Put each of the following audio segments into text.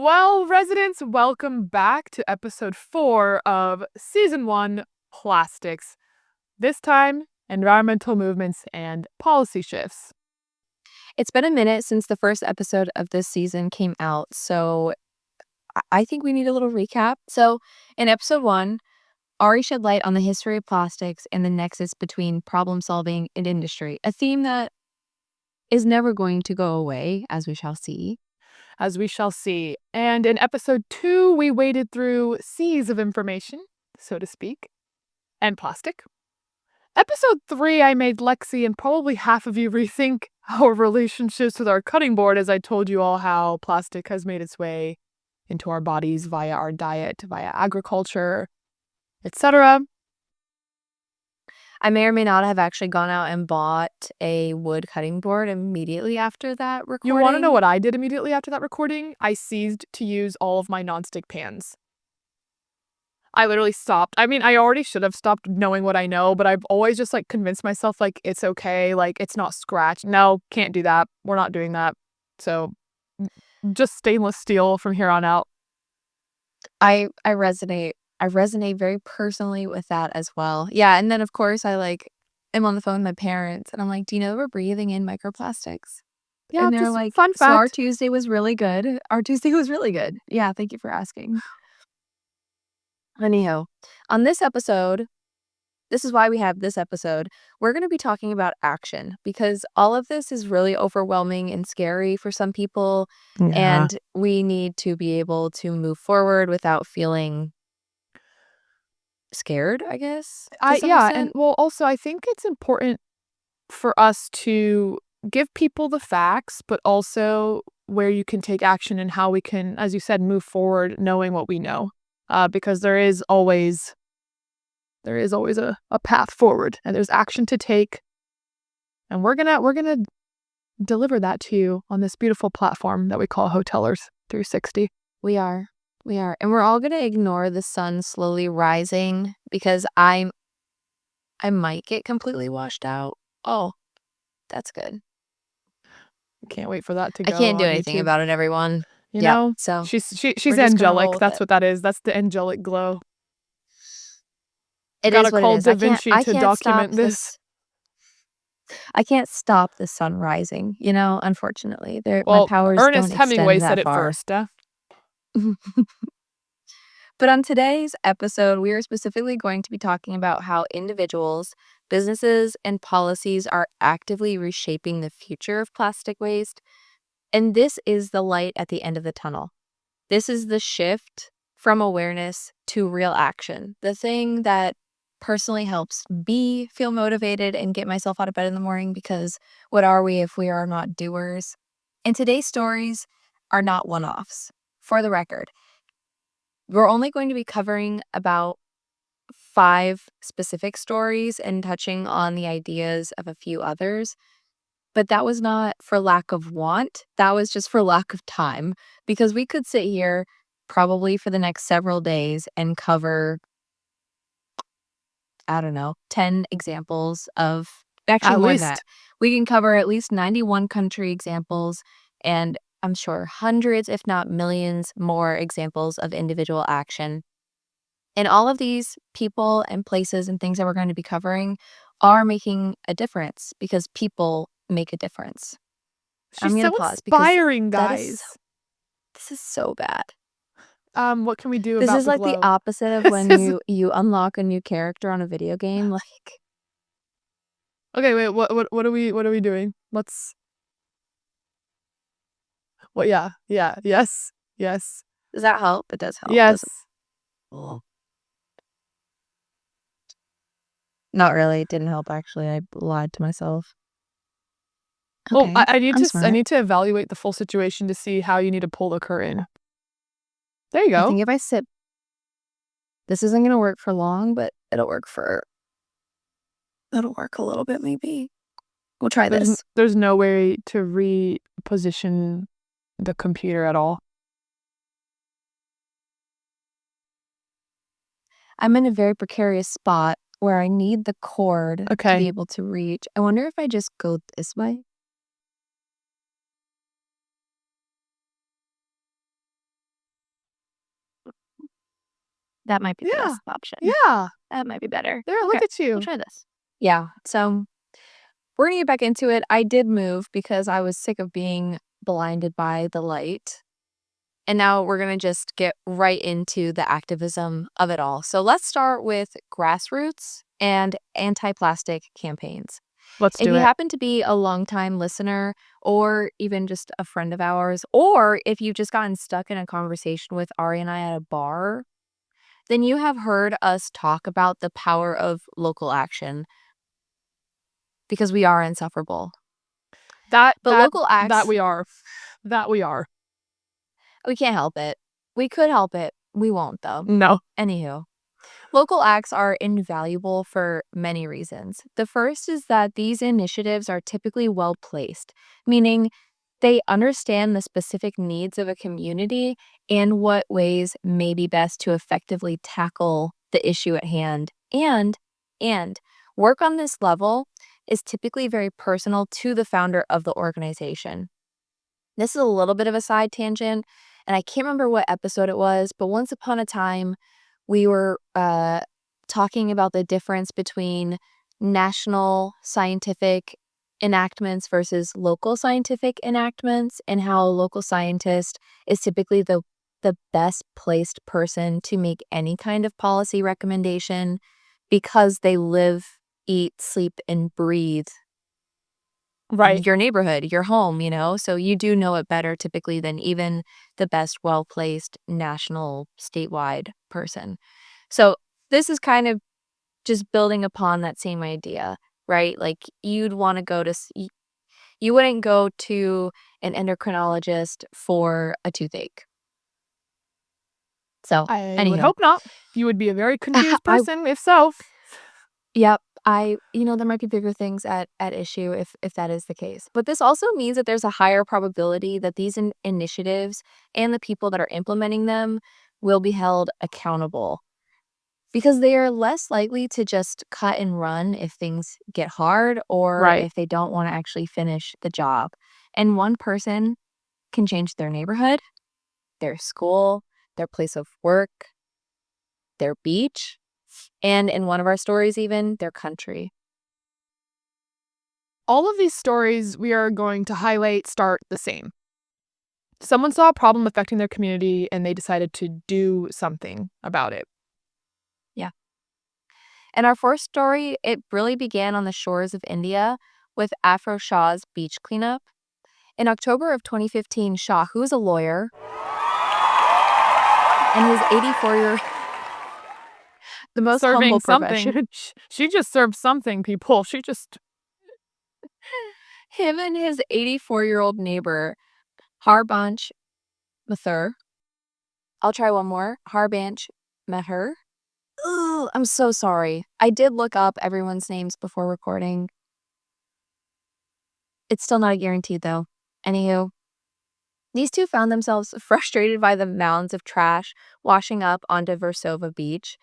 Well, residents, welcome back to episode 4 of season 1 Plastics. This time, environmental movements and policy shifts. It's been a minute since the first episode of this season came out, so I think we need a little recap. So, in episode 1, Ari shed light on the history of plastics and the nexus between problem solving and industry, a theme that is never going to go away, as we shall see. As we shall see. And in episode 2, we waded through seas of information, so to speak, and plastic. Episode 3, I made Lexi and probably half of you rethink our relationships with our cutting board, as I told you all how plastic has made its way into our bodies via our diet, via agriculture, etc. I may or may not have actually gone out and bought a wood cutting board immediately after that You want to know recording. what I did immediately after that recording? I ceased to use all of my nonstick pans. I literally stopped. I mean, I already should have stopped knowing what I know, but I've always just convinced myself it's okay, it's not scratched. No, can't do that. We're not doing that. So just stainless steel from here on out. I resonate. I resonate very personally with that as well. Yeah, and then of course I am on the phone with my parents and I'm like, "Do you know we're breathing in microplastics?" Yeah, And they're just like, fun "So our fact. Tuesday was really good. Our Tuesday was really good." Yeah, thank you for asking. Anyhow, on this episode, this is why we have this episode. We're going to be talking about action because all of this is really overwhelming and scary for some people, Yeah. and we need to be able to move forward without feeling scared, I guess, to some And extent. well, also I think it's important for us to give people the facts, but also where you can take action and how we can, as you said, move forward knowing what we know. Because there is always a path forward and there's action to take. And we're gonna deliver that to you on this beautiful platform that we call Hotelers 360. We are. We are. And we're all going to ignore the sun slowly rising because I might get completely washed out. Oh, that's good. Can't wait for that to I go can't do on anything YouTube. about it, everyone. You Yep. know, So she's we're just going to roll angelic. with That's it. what that is. That's the angelic glow. It Gotta is what it call is. Da Vinci I to can't stop document this. this. I can't stop the sun rising, unfortunately. My Well, powers Ernest don't Hemingway extend said that it far. first, eh? But on today's episode, we are specifically going to be talking about how individuals, businesses, and policies are actively reshaping the future of plastic waste. And this is the light at the end of the tunnel. This is the shift from awareness to real action. The thing that personally helps me feel motivated and get myself out of bed in the morning because what are we if we are not doers? And today's stories are not one offs. For the record, we're only going to be covering about 5 specific stories and touching on the ideas of a few others. But that was not for lack of want. That was just for lack of time because we could sit here probably for the next several days and cover, I don't know, 10 examples of actually At more than that. least. We can cover at least 91 country examples and I'm sure hundreds, if not millions, more examples of individual action. And all of these people and places and things that we're going to be covering are making a difference because people make a difference. I'm She's going to so pause because inspiring, that is guys. this is so bad. What can we do This about is the like the glow? opposite of This when is you unlock a new character on a video game. Like, okay. Wait, what are we doing? What? Yeah, yeah, yes, yes, does that help? It does help, yes. doesn't it? Oh. Not really. It didn't help actually. I lied to myself. Well, Okay, I need I'm to I smart. need to evaluate the full situation to see how you need to pull the curtain. There you I go. think if I sit, this isn't going to work for long, but it'll work a little bit maybe. We'll try There's this. there's no way to reposition the computer at all. I'm in a very precarious spot where I need the cord to be Okay. able to reach. I wonder if I just go this way. That might be the Yeah. best option. Yeah. That might be better. There, look Okay, at you. we'll try this. Yeah, so we're gonna get back into it. I did move because I was sick of being blinded by the light. And now we're gonna just get right into the activism of it all. So let's start with grassroots and anti-plastic campaigns. Let's If do you it. happen to be a longtime listener or even just a friend of ours, or if you've just gotten stuck in a conversation with Ari and I at a bar, then you have heard us talk about the power of local action because we are insufferable. That But local that acts, we are. That we are. we can't help it. We could help it. We won't, though. No. Anywho, local acts are invaluable for many reasons. The first is that these initiatives are typically well placed, meaning they understand the specific needs of a community and what ways may be best to effectively tackle the issue at hand. And work on this level is typically very personal to the founder of the organization. This is a little bit of a side tangent, and I can't remember what episode it was, but once upon a time, we were talking about the difference between national scientific enactments versus local scientific enactments, and how a local scientist is typically the best placed person to make any kind of policy recommendation because they live, eat, sleep, and breathe Right. your neighborhood, your home, so you do know it better typically than even the best well-placed national statewide person. So this is kind of just building upon that same idea, right? Like you'd want to go to you wouldn't go to an endocrinologist for a toothache. So I would anywho, hope not. You would be a very confused I person if so. Yep. There might be bigger things at issue if that is the case. But this also means that there's a higher probability that these initiatives and the people that are implementing them will be held accountable because they are less likely to just cut and run if things get hard or Right. if they don't want to actually finish the job. And one person can change their neighborhood, their school, their place of work, their beach, and in one of our stories, even their country. All of these stories we are going to highlight start the same. Someone saw a problem affecting their community and they decided to do something about it. Yeah. And our first story, it really began on the shores of India with Afro Shah's beach cleanup. In October of 2015, Shah, who is a lawyer, and his 84-year the most Serving humble something. profession. She just served something, people. She just. Him and his 84-year-old neighbor, Harbanch Mathur. I'll try one more. Harbanch Mathur. Ugh, I'm so sorry. I did look up everyone's names before recording. It's still not a guarantee, though. Anywho, these two found themselves frustrated by the mounds of trash washing up onto Versova Beach,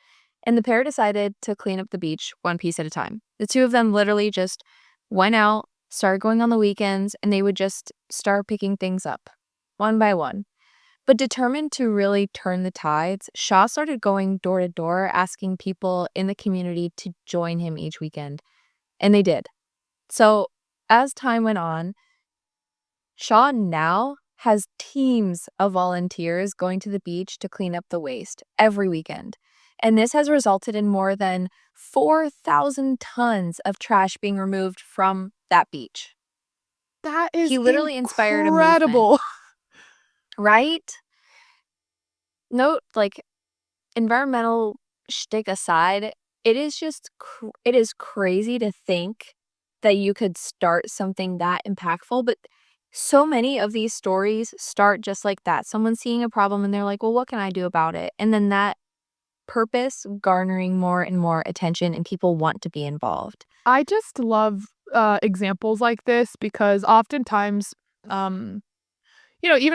and the pair decided to clean up the beach one piece at a time. The two of them literally just went out, started going on the weekends, and they would just start picking things up, one by one. But determined to really turn the tides, Shah started going door to door, asking people in the community to join him each weekend. And they did. So as time went on, Shah now has teams of volunteers going to the beach to clean up the waste every weekend. And this has resulted in more than 4,000 tons of trash being removed from that beach. That is He literally inspired a movement. incredible. Right? Note, like, environmental shtick aside, it is crazy to think that you could start something that impactful, but so many of these stories start just like that. Someone seeing a problem and they're like, well, what can I do about it? And then that purpose garnering more and more attention and people want to be involved. I just love examples like this because oftentimes, even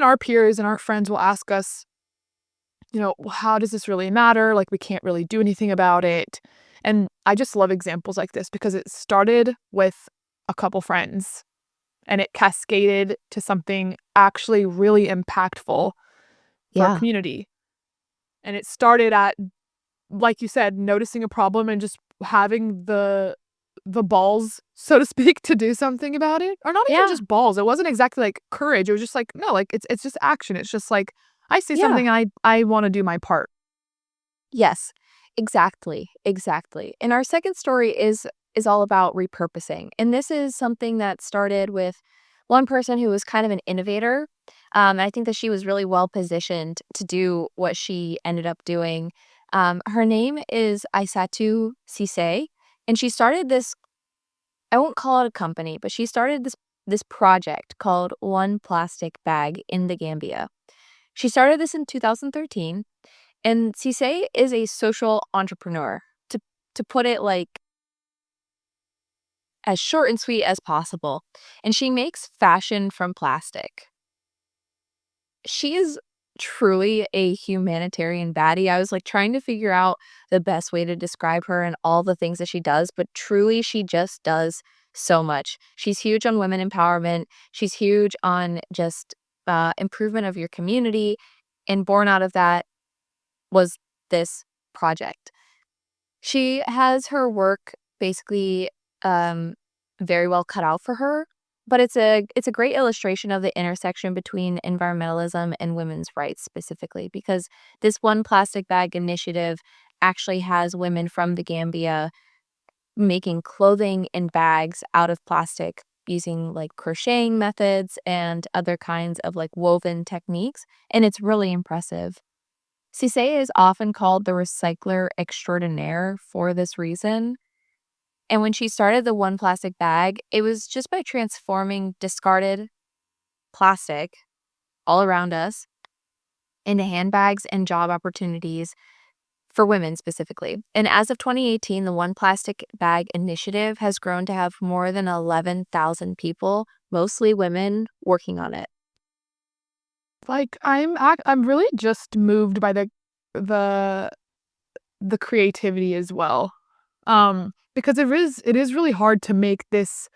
our peers and our friends will ask us, well, how does this really matter? Like, we can't really do anything about it. And I just love examples like this because it started with a couple friends and it cascaded to something actually really impactful for a Yeah. community. And it started at like you said, noticing a problem and just having the balls, so to speak, to do something about it. Or not even Yeah. just balls. It wasn't exactly like courage. It was just like, no, like it's just action. It's just like I see Yeah. something and I want to do my part. Yes. Exactly. Exactly. And our second story is all about repurposing. And this is something that started with one person who was kind of an innovator. And I think that she was really well positioned to do what she ended up doing. Her name is Aissatou Cissé, and she started this, I won't call it a company, but she started this project called One Plastic Bag in the Gambia. She started this in 2013, and Cissé is a social entrepreneur. To put it like as short and sweet as possible, and she makes fashion from plastic. She is truly a humanitarian baddie. I was like trying to figure out the best way to describe her and all the things that she does, but truly she just does so much. She's huge on women empowerment. She's huge on just improvement of your community. And born out of that was this project. She has her work basically um, very well cut out for her, but it's a great illustration of the intersection between environmentalism and women's rights specifically because this One Plastic Bag initiative actually has women from the Gambia making clothing and bags out of plastic using like crocheting methods and other kinds of like woven techniques, and it's really impressive. Cissé is often called the recycler extraordinaire for this reason. And when she started the One Plastic Bag, it was just by transforming discarded plastic all around us into handbags and job opportunities for women specifically. And as of 2018, the One Plastic Bag initiative has grown to have more than 11,000 people, mostly women, working on it. Like I'm really just moved by the the creativity as well. Because it is really hard to make this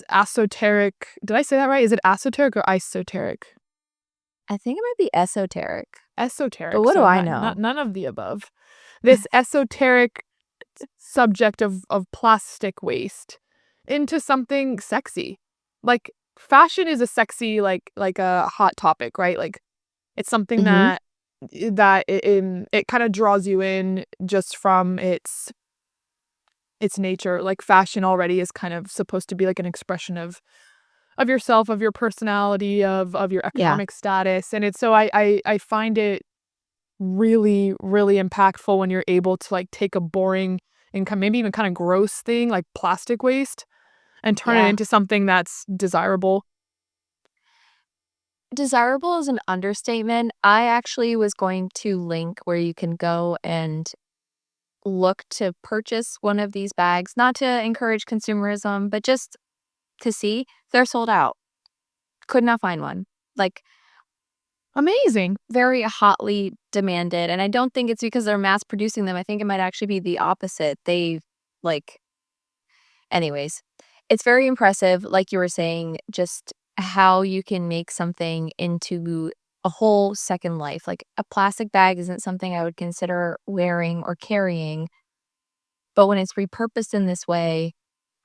esoteric. Did I say that right? Is it esoteric or esoteric? I think it might be esoteric, but Esoteric, what do so I not know? none of the above. This esoteric subject of plastic waste into something sexy. Like, fashion is a sexy, like a hot topic, right? Like, it's something Mhm. that it kinda draws you in just from its nature. Like, fashion already is kind of supposed to be like an expression of yourself, of your personality, of your Yeah. economic status, and it's so I find it really, really impactful when you're able to, like, take a boring and maybe even kinda gross thing like plastic waste and turn it Yeah. into something that's desirable. Desirable is an understatement. I actually was going to link where you can go and look to purchase one of these bags, not to encourage consumerism, but just to see. They're sold out. Could not find one. Like, Amazing. very hotly demanded, and I don't think it's because they're mass producing them. I think it might actually be the opposite. They, like anyways, it's very impressive, like you were saying, just how you can make something into a whole second life. Like, a plastic bag isn't something I would consider wearing or carrying, but when it's repurposed in this way,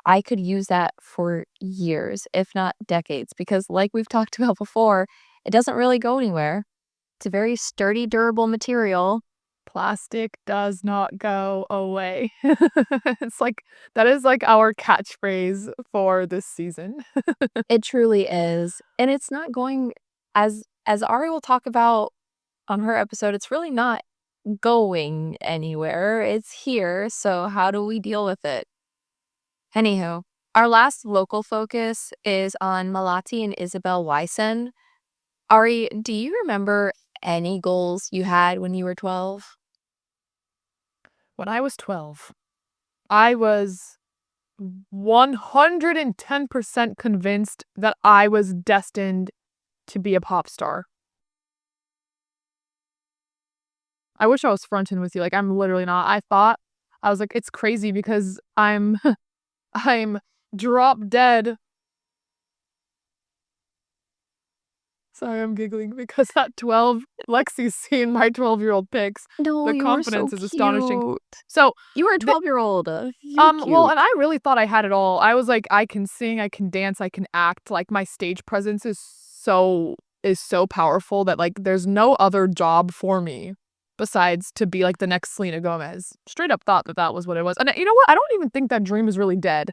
I could use that for years, if not decades, because like we've talked about before, it doesn't really go anywhere. It's a very sturdy, durable material. Plastic does not go away. It's like that is, like, our catchphrase for this season. It truly is, and it's not going as Ari will talk about on her episode, it's really not going anywhere. It's here, so how do we deal with it? Anywho, our last local focus is on Malati and Isabel Wyson. Ari, do you remember any goals you had when you were 12? When I was 12, I was 110% convinced that I was destined to be a pop star. I wish I was fronting with you, like, I'm literally not. I was like, "It's crazy because I'm I'm drop dead." Sorry, I'm giggling because that 12, Lexi's seen my 12-year-old pics. No, The you were so confidence is astonishing. cute. So, You were a the 12-year-old. You're well, cute. and I really thought I had it all. I was like, I can sing, I can dance, I can act. Like, my stage presence is so powerful that, like, there's no other job for me besides to be like the next Selena Gomez. Straight up thought that that was what it was. And you know what? I don't even think that dream is really dead.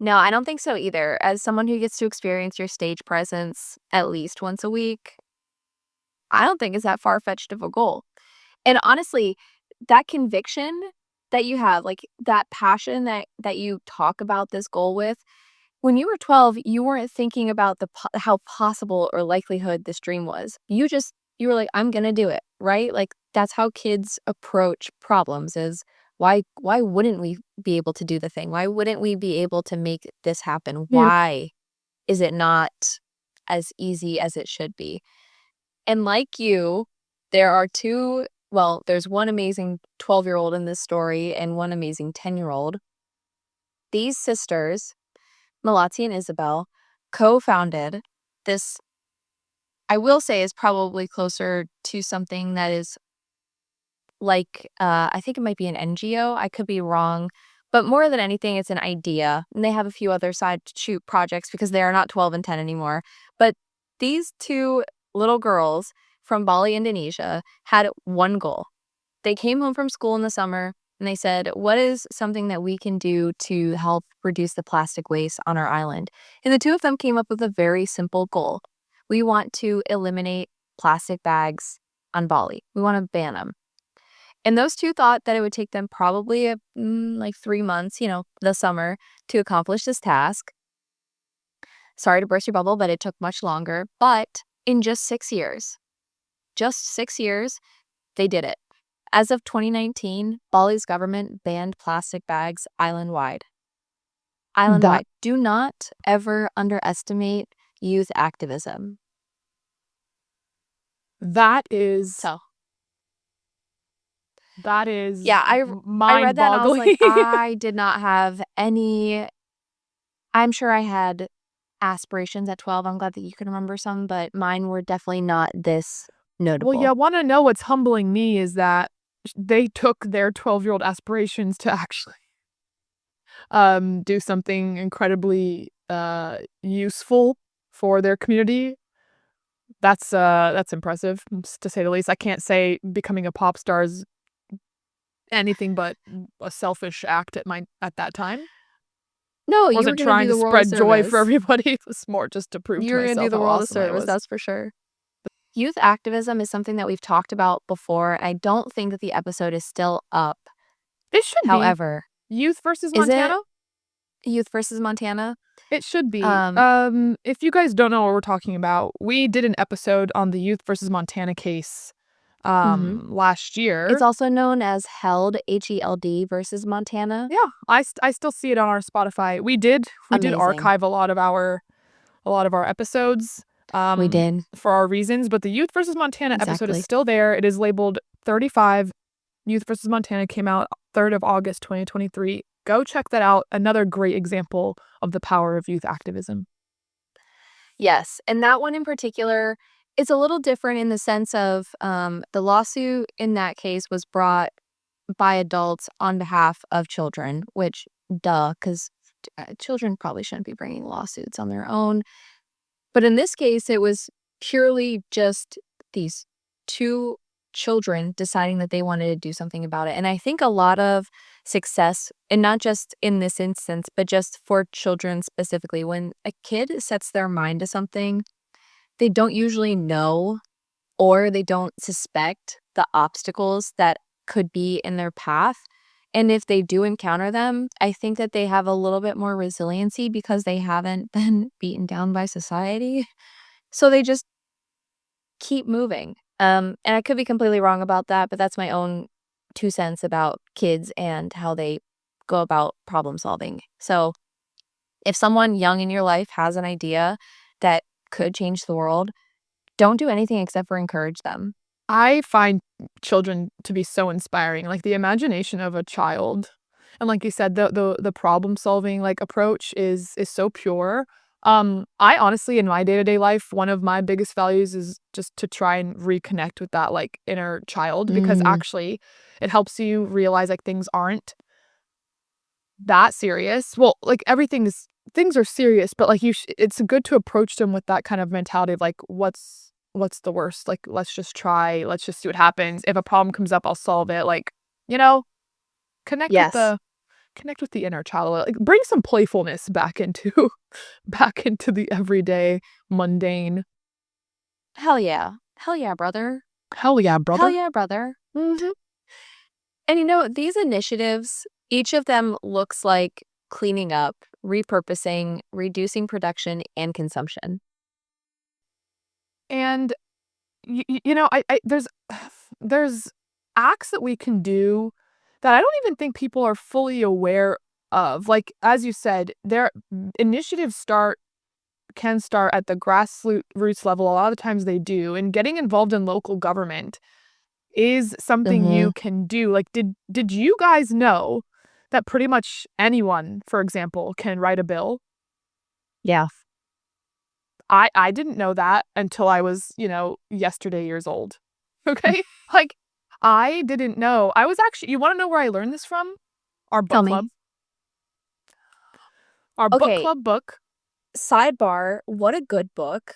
No, I don't think so either. As someone who gets to experience your stage presence at least once a week, I don't think it's that far-fetched of a goal. And honestly, that conviction that you have, like that passion that you talk about this goal with, when you were 12, you weren't thinking about how possible or likelihood this dream was. You were like, I'm gonna do it, right? Like that's how kids approach problems is why wouldn't we be able to do the thing? Why wouldn't we be able to make this happen? Yeah. Why is it not as easy as it should be? And like you, there are there's one amazing 12-year-old in this story and one amazing 10-year-old. These sisters, Melati and Isabel, co-founded this, I will say is probably closer to something that is like, I think it might be an NGO. I could be wrong. But more than anything, it's an idea. And they have a few other side shoot projects because they are not 12 and 10 anymore. But these two little girls from Bali, Indonesia, had one goal. They came home from school in the summer and they said, what is something that we can do to help reduce the plastic waste on our island? And the two of them came up with a very simple goal. We want to eliminate plastic bags on Bali. We want to ban them. And those two thought that it would take them probably like 3 months, the summer, to accomplish this task. Sorry to burst your bubble, but it took much longer. But in just 6 years, they did it. As of 2019, Bali's government banned plastic bags island-wide. Island-wide. Do not ever underestimate youth activism. That is Yeah, I read that and I was like, I did not have any. I'm sure I had aspirations at 12. I'm glad that you can remember some, but mine were definitely not this notable. Well, yeah, want to know what's humbling me is that they took their 12-year-old aspirations to actually do something incredibly useful for their community. That's impressive, to say the least. I can't say becoming a pop star is anything but a selfish act at that time. No, I wasn't trying to spread joy for everybody. It was more just to prove to myself gonna do the how world a awesome I service, was. that's for sure. Youth activism is something that we've talked about before, and I don't think that the episode is still up. It should However, be. Youth versus is it Montana? Youth versus Montana? It should be. If you guys don't know what we're talking about, we did an episode on the Youth versus Montana case last year. It's also known as HELD, HELD versus Montana. Yeah, I still see it on our Spotify. We did archive a lot of our episodes. We did. For our reasons, but the Youth versus Montana episode is still there. It is labeled 35. Youth versus Montana came out 3rd of August 2023. Go check that out. Another great example of the power of youth activism. Yes, and that one in particular is a little different in the sense of the lawsuit in that case was brought by adults on behalf of children, which, because children probably shouldn't be bringing lawsuits on their own. But in this case, it was purely just these two children deciding that they wanted to do something about it. And I think a lot of success, and not just in this instance, but just for children specifically, when a kid sets their mind to something, they don't usually know or they don't suspect the obstacles that could be in their path. And if they do encounter them, I think that they have a little bit more resiliency because they haven't been beaten down by society. So they just keep moving. And I could be completely wrong about that, but that's my own 2 cents about kids and how they go about problem solving. So if someone young in your life has an idea that could change the world, don't do anything except for encourage them. I find children to be so inspiring. Like, the imagination of a child, and like you said, the problem solving like approach is so pure. I honestly, in my day-to-day life, one of my biggest values is just to try and reconnect with that, like, inner child, because Mm, actually it helps you realize, like, things aren't that serious. Well, like, things are serious, but, like, it's good to approach them with that kind of mentality of, like, what's the worst? Like, let's just try, let's just see what happens. If a problem comes up, I'll solve it, like, you know, connect with yes. the connect with the inner child, like, bring some playfulness back into back into the everyday mundane. Hell yeah. Hell yeah, brother. Hell yeah, Hell brother. yeah, brother. Mhm. And these initiatives, each of them looks like cleaning up, repurposing, reducing production and consumption. And I there's acts that we can do that I don't even think people are fully aware of. Like, as you said, their initiatives can start at the roots level. A lot of the times they do, and getting involved in local government is something Mhm. you can do. Like, did you guys know that pretty much anyone, for example, can write a bill? Yeah. I didn't know that until I was, yesterday years old. Okay? Like, I didn't know. I was actually you wanna know where I learned this from? Our book Tell club. me. Our book Okay, club book. sidebar, what a good book.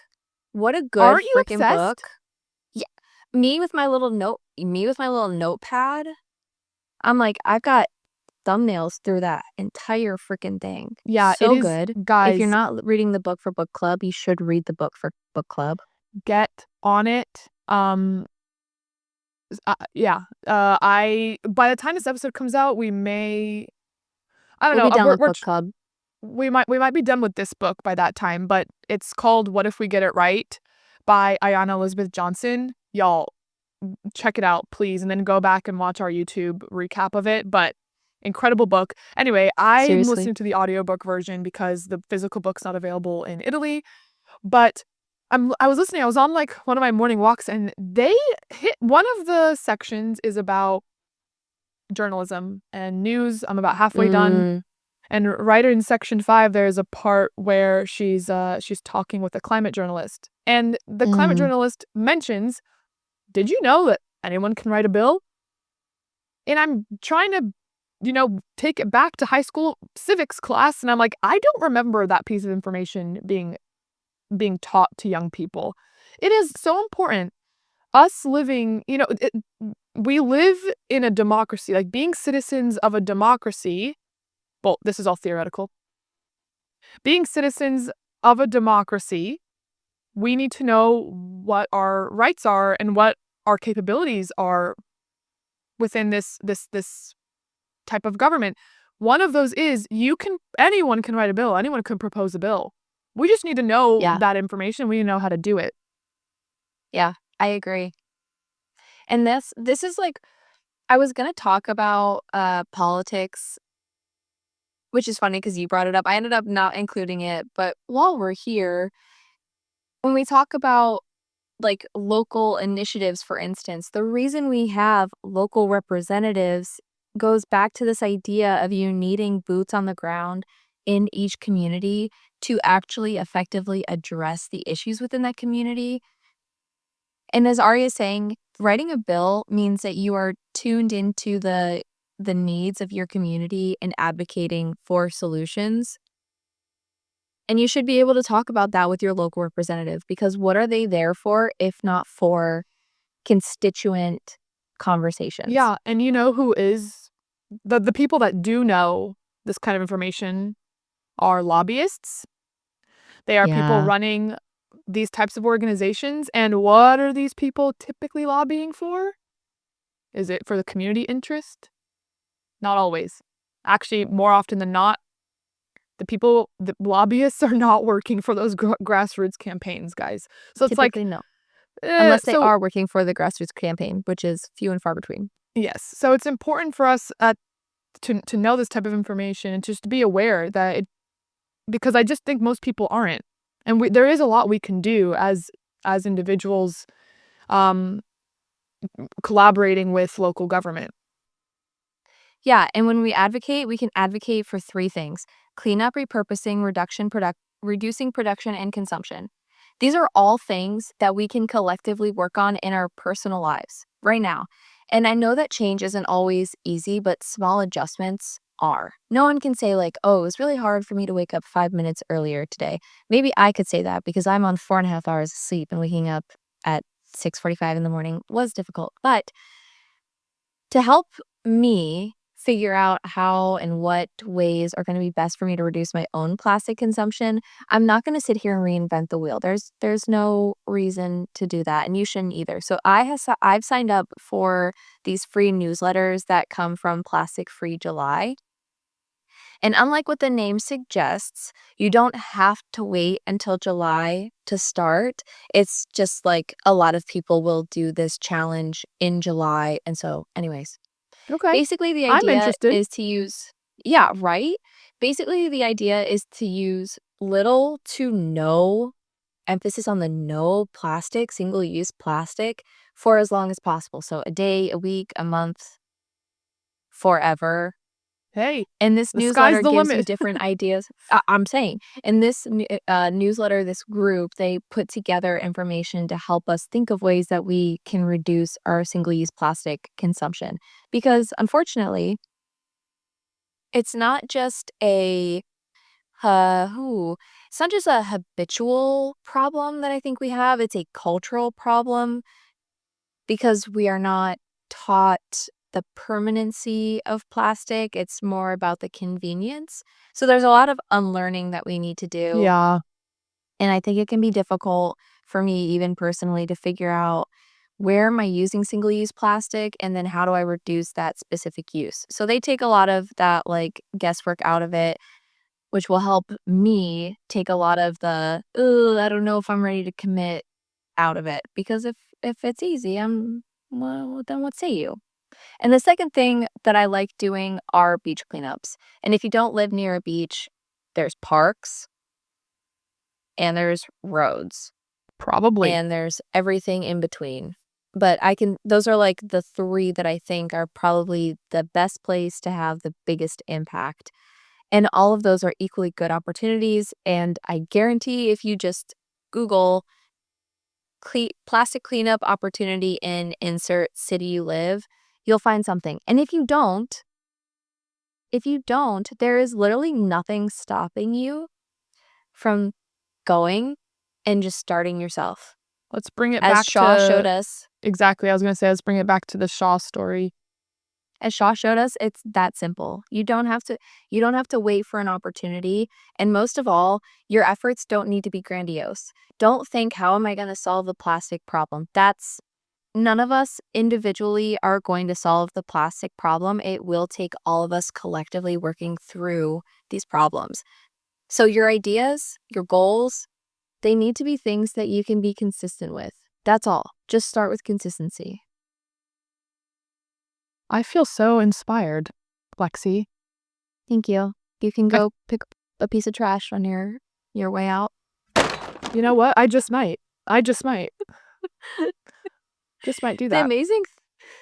What a good Aren't you freaking obsessed? book. Yeah. Me with my little notepad. I'm like, I've got thumbnails through that entire freaking thing. Yeah, it So is good. If you're guys, not reading the book for book club, you should read the book for book club. get on it. Yeah. I by the time this episode comes out, we may I don't We'll know, be done with we're book club. we might be done with this book by that time, but it's called What If We Get It Right by Ayanna Elizabeth Johnson. Y'all, check it out, please, and then go back and watch our YouTube recap of it, but incredible book. Anyway, I'm Seriously. listening to the audiobook version because the physical book's not available in Italy, but I was listening, I was on, like, one of my morning walks, and they hit one of the sections is about journalism and news. I'm about halfway done. Mm, And right in section 5, there's a part where she's talking with a climate journalist, and the climate mm. journalist mentions, "Did you know that anyone can write a bill?" And I'm trying to, take it back to high school civics class, and I'm like, "I don't remember that piece of information being taught to young people." It is so important. Us living, we live in a democracy, like, being citizens of a democracy, well, this is all theoretical. Being citizens of a democracy, we need to know what our rights are and what our capabilities are within this type of government. One of those is anyone can write a bill, anyone can propose a bill. We just need to know Yeah. that information, we need to know how to do it. Yeah. I agree. And this is like I was gonna talk about politics, which is funny because you brought it up. I ended up not including it, but while we're here, when we talk about like local initiatives, for instance, the reason we have local representatives goes back to this idea of you needing boots on the ground in each community to actually effectively address the issues within that community. And as Arya is saying, writing a bill means that you are tuned into the needs of your community and advocating for solutions. And you should be able to talk about that with your local representative because what are they there for if not for constituent conversations? Yeah, and you know who is the people that do know this kind of information are lobbyists. They are people Yeah, running these types of organizations, and what are these people typically lobbying for? Is it for the community interest? Not always. Actually, more often than not, the lobbyists are not working for those grassroots campaigns, guys. So it's like, typically no. Unless they so are working for the grassroots campaign, which is few and far between. yes. So it's important for us to know this type of information and just to be aware that because I just think most people aren't, and there is a lot we can do as individuals, um, collaborating with local government. Yeah, and when we advocate, we can advocate for 3 things: cleanup, repurposing, reducing production and consumption. These are all things that we can collectively work on in our personal lives right now. And I know that change isn't always easy, but small adjustments are. No one can say, like, oh, it was really hard for me to wake up 5 minutes earlier today. Maybe I could say that because I'm on 4.5 hours of sleep, and waking up at 6:45 in the morning was difficult. But to help me figure out how and what ways are going to be best for me to reduce my own plastic consumption, I'm not going to sit here and reinvent the wheel. There's no reason to do that, and you shouldn't either. So I've signed up for these free newsletters that come from Plastic Free July. And unlike what the name suggests, you don't have to wait until July to start. It's just like a lot of people will do this challenge in July. And so, anyways, Okay. basically the I'm idea interested. is to use, yeah, right? Basically, the idea is to use little to no, emphasis on the no plastic, single-use plastic, for as long as possible. So a day, a week, a month, forever. Hey, And this the sky's newsletter the gives you limit. different ideas. I'm saying, in this newsletter, this group, they put together information to help us think of ways that we can reduce our single-use plastic consumption. Because unfortunately, it's not just it's not just a habitual problem that I think we have. It's a cultural problem because we are not taught the permanency of plastic. It's more about the convenience. So there's a lot of unlearning that we need to do. Yeah. And I think it can be difficult for me, even personally, to figure out where am I using single-use plastic, and then how do I reduce that specific use. So they take a lot of that like guesswork out of it, which will help me take a lot of the, "Ugh, I don't know if I'm ready to commit," out of it. Because if it's easy, well, then what say you? And the second thing that I like doing are beach cleanups. And if you don't live near a beach, there's parks and there's roads Probably. and there's everything in between. But those are like the three that I think are probably the best place to have the biggest impact. And all of those are equally good opportunities. And I guarantee if you just Google plastic cleanup opportunity in insert city you live, you'll find something. And if you don't, there is literally nothing stopping you from going and just starting yourself. Let's bring it As back Shaw showed to us, exactly. I was going to say, let's bring it back to the Shaw story. it's that simple. You don't have to wait for an opportunity. And most of all, your efforts don't need to be grandiose. Don't think, how am I going to solve the plastic problem? None of us individually are going to solve the plastic problem. It will take all of us collectively working through these problems. So your ideas, your goals, they need to be things that you can be consistent with. That's all. Just start with consistency. I feel so inspired, Lexi. Thank you. You can go pick a piece of trash on your way out. You know what? I just might. Just might do that.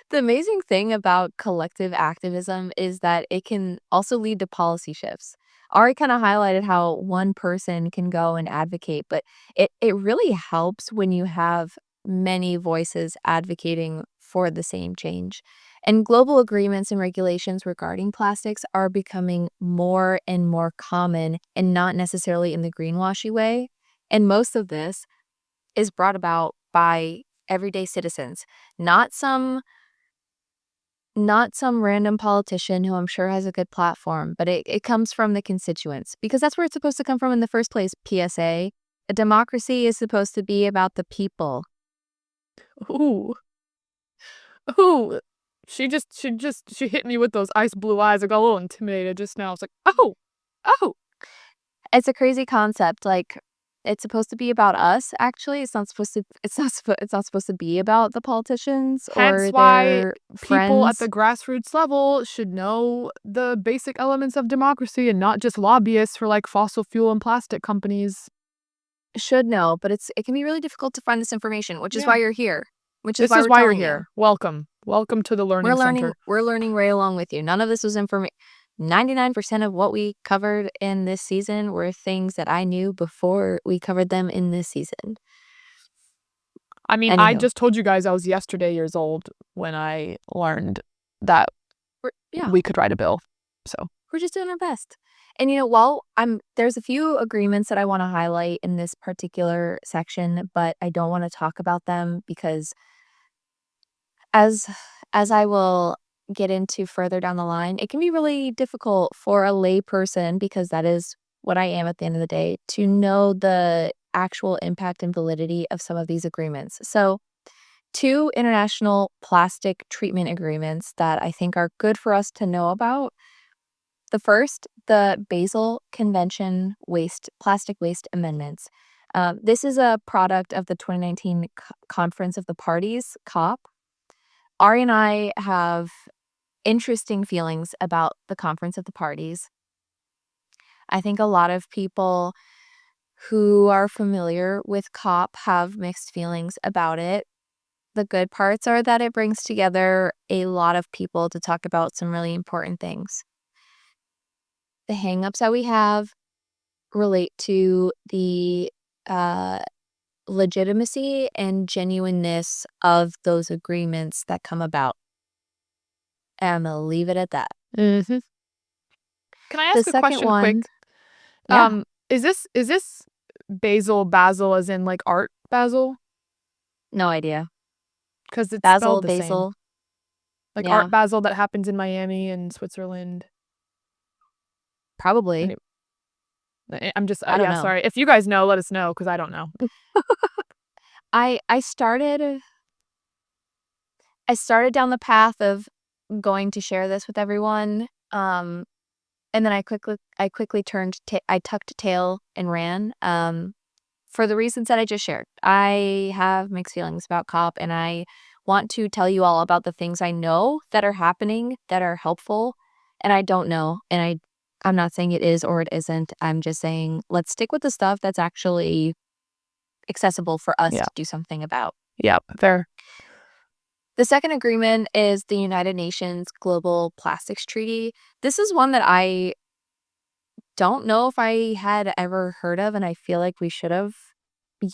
The amazing thing about collective activism is that it can also lead to policy shifts. Ari kind of highlighted how one person can go and advocate, but it really helps when you have many voices advocating for the same change. And global agreements and regulations regarding plastics are becoming more and more common, and not necessarily in the greenwashy way. And most of this is brought about by everyday citizens, not some random politician who I'm sure has a good platform, but it comes from the constituents, because that's where it's supposed to come from in the first place. PSA, a democracy is supposed to be about the people. Ooh. She hit me with those ice blue eyes. I got a little intimidated just now. I was like, oh. It's a crazy concept. Like, it's supposed to be about us. Actually, it's not supposed to be about the politicians Hence or why their people at friends. the grassroots level should know the basic elements of democracy and not just lobbyists for like fossil fuel and plastic companies. Should know, but it can be really difficult to find this information, which is why you're here. This is why you're here. Welcome to the learning center. We're learning right along with you. None of this was 99% of what we covered in this season were things that I knew before we covered them in this season. I mean, I Anywho. just told you guys I was yesterday years old when I learned that we could write a bill. So we're just doing our best. And while there's a few agreements that I want to highlight in this particular section, but I don't want to talk about them because as I will get into further down the line, it can be really difficult for a lay person, because that is what I am at the end of the day, to know the actual impact and validity of some of these agreements. So 2 international plastic treatment agreements that I think are good for us to know about. The first, the Basel Convention Plastic Waste Amendments. This is a product of the 2019 Conference of the Parties, COP. Ari and I have interesting feelings about the Conference of the Parties. I think a lot of people who are familiar with COP have mixed feelings about it. The good parts are that it brings together a lot of people to talk about some really important things. The hangups that we have relate to the legitimacy and genuineness of those agreements that come about. And I'm going to leave it at that. Can I ask a question quick? Yeah. Is this basil as in like art basil? No idea. Because it's Basil, spelled the same. Like art basil that happens in Miami and Switzerland. Probably. I'm just, I don't know. sorry. If you guys know, let us know, because I don't know. I started down the path of going to share this with everyone, and then I quickly I tucked tail and ran, for the reasons that I just shared. I have mixed feelings about COP, and I want to tell you all about the things I know that are happening that are helpful, and I don't know, and I'm not saying it is or it isn't. I'm just saying let's stick with the stuff that's actually accessible for us to do something about. Yep, fair. The second agreement is the United Nations Global Plastics Treaty. This is one that I don't know if I had ever heard of, and I feel like we should have.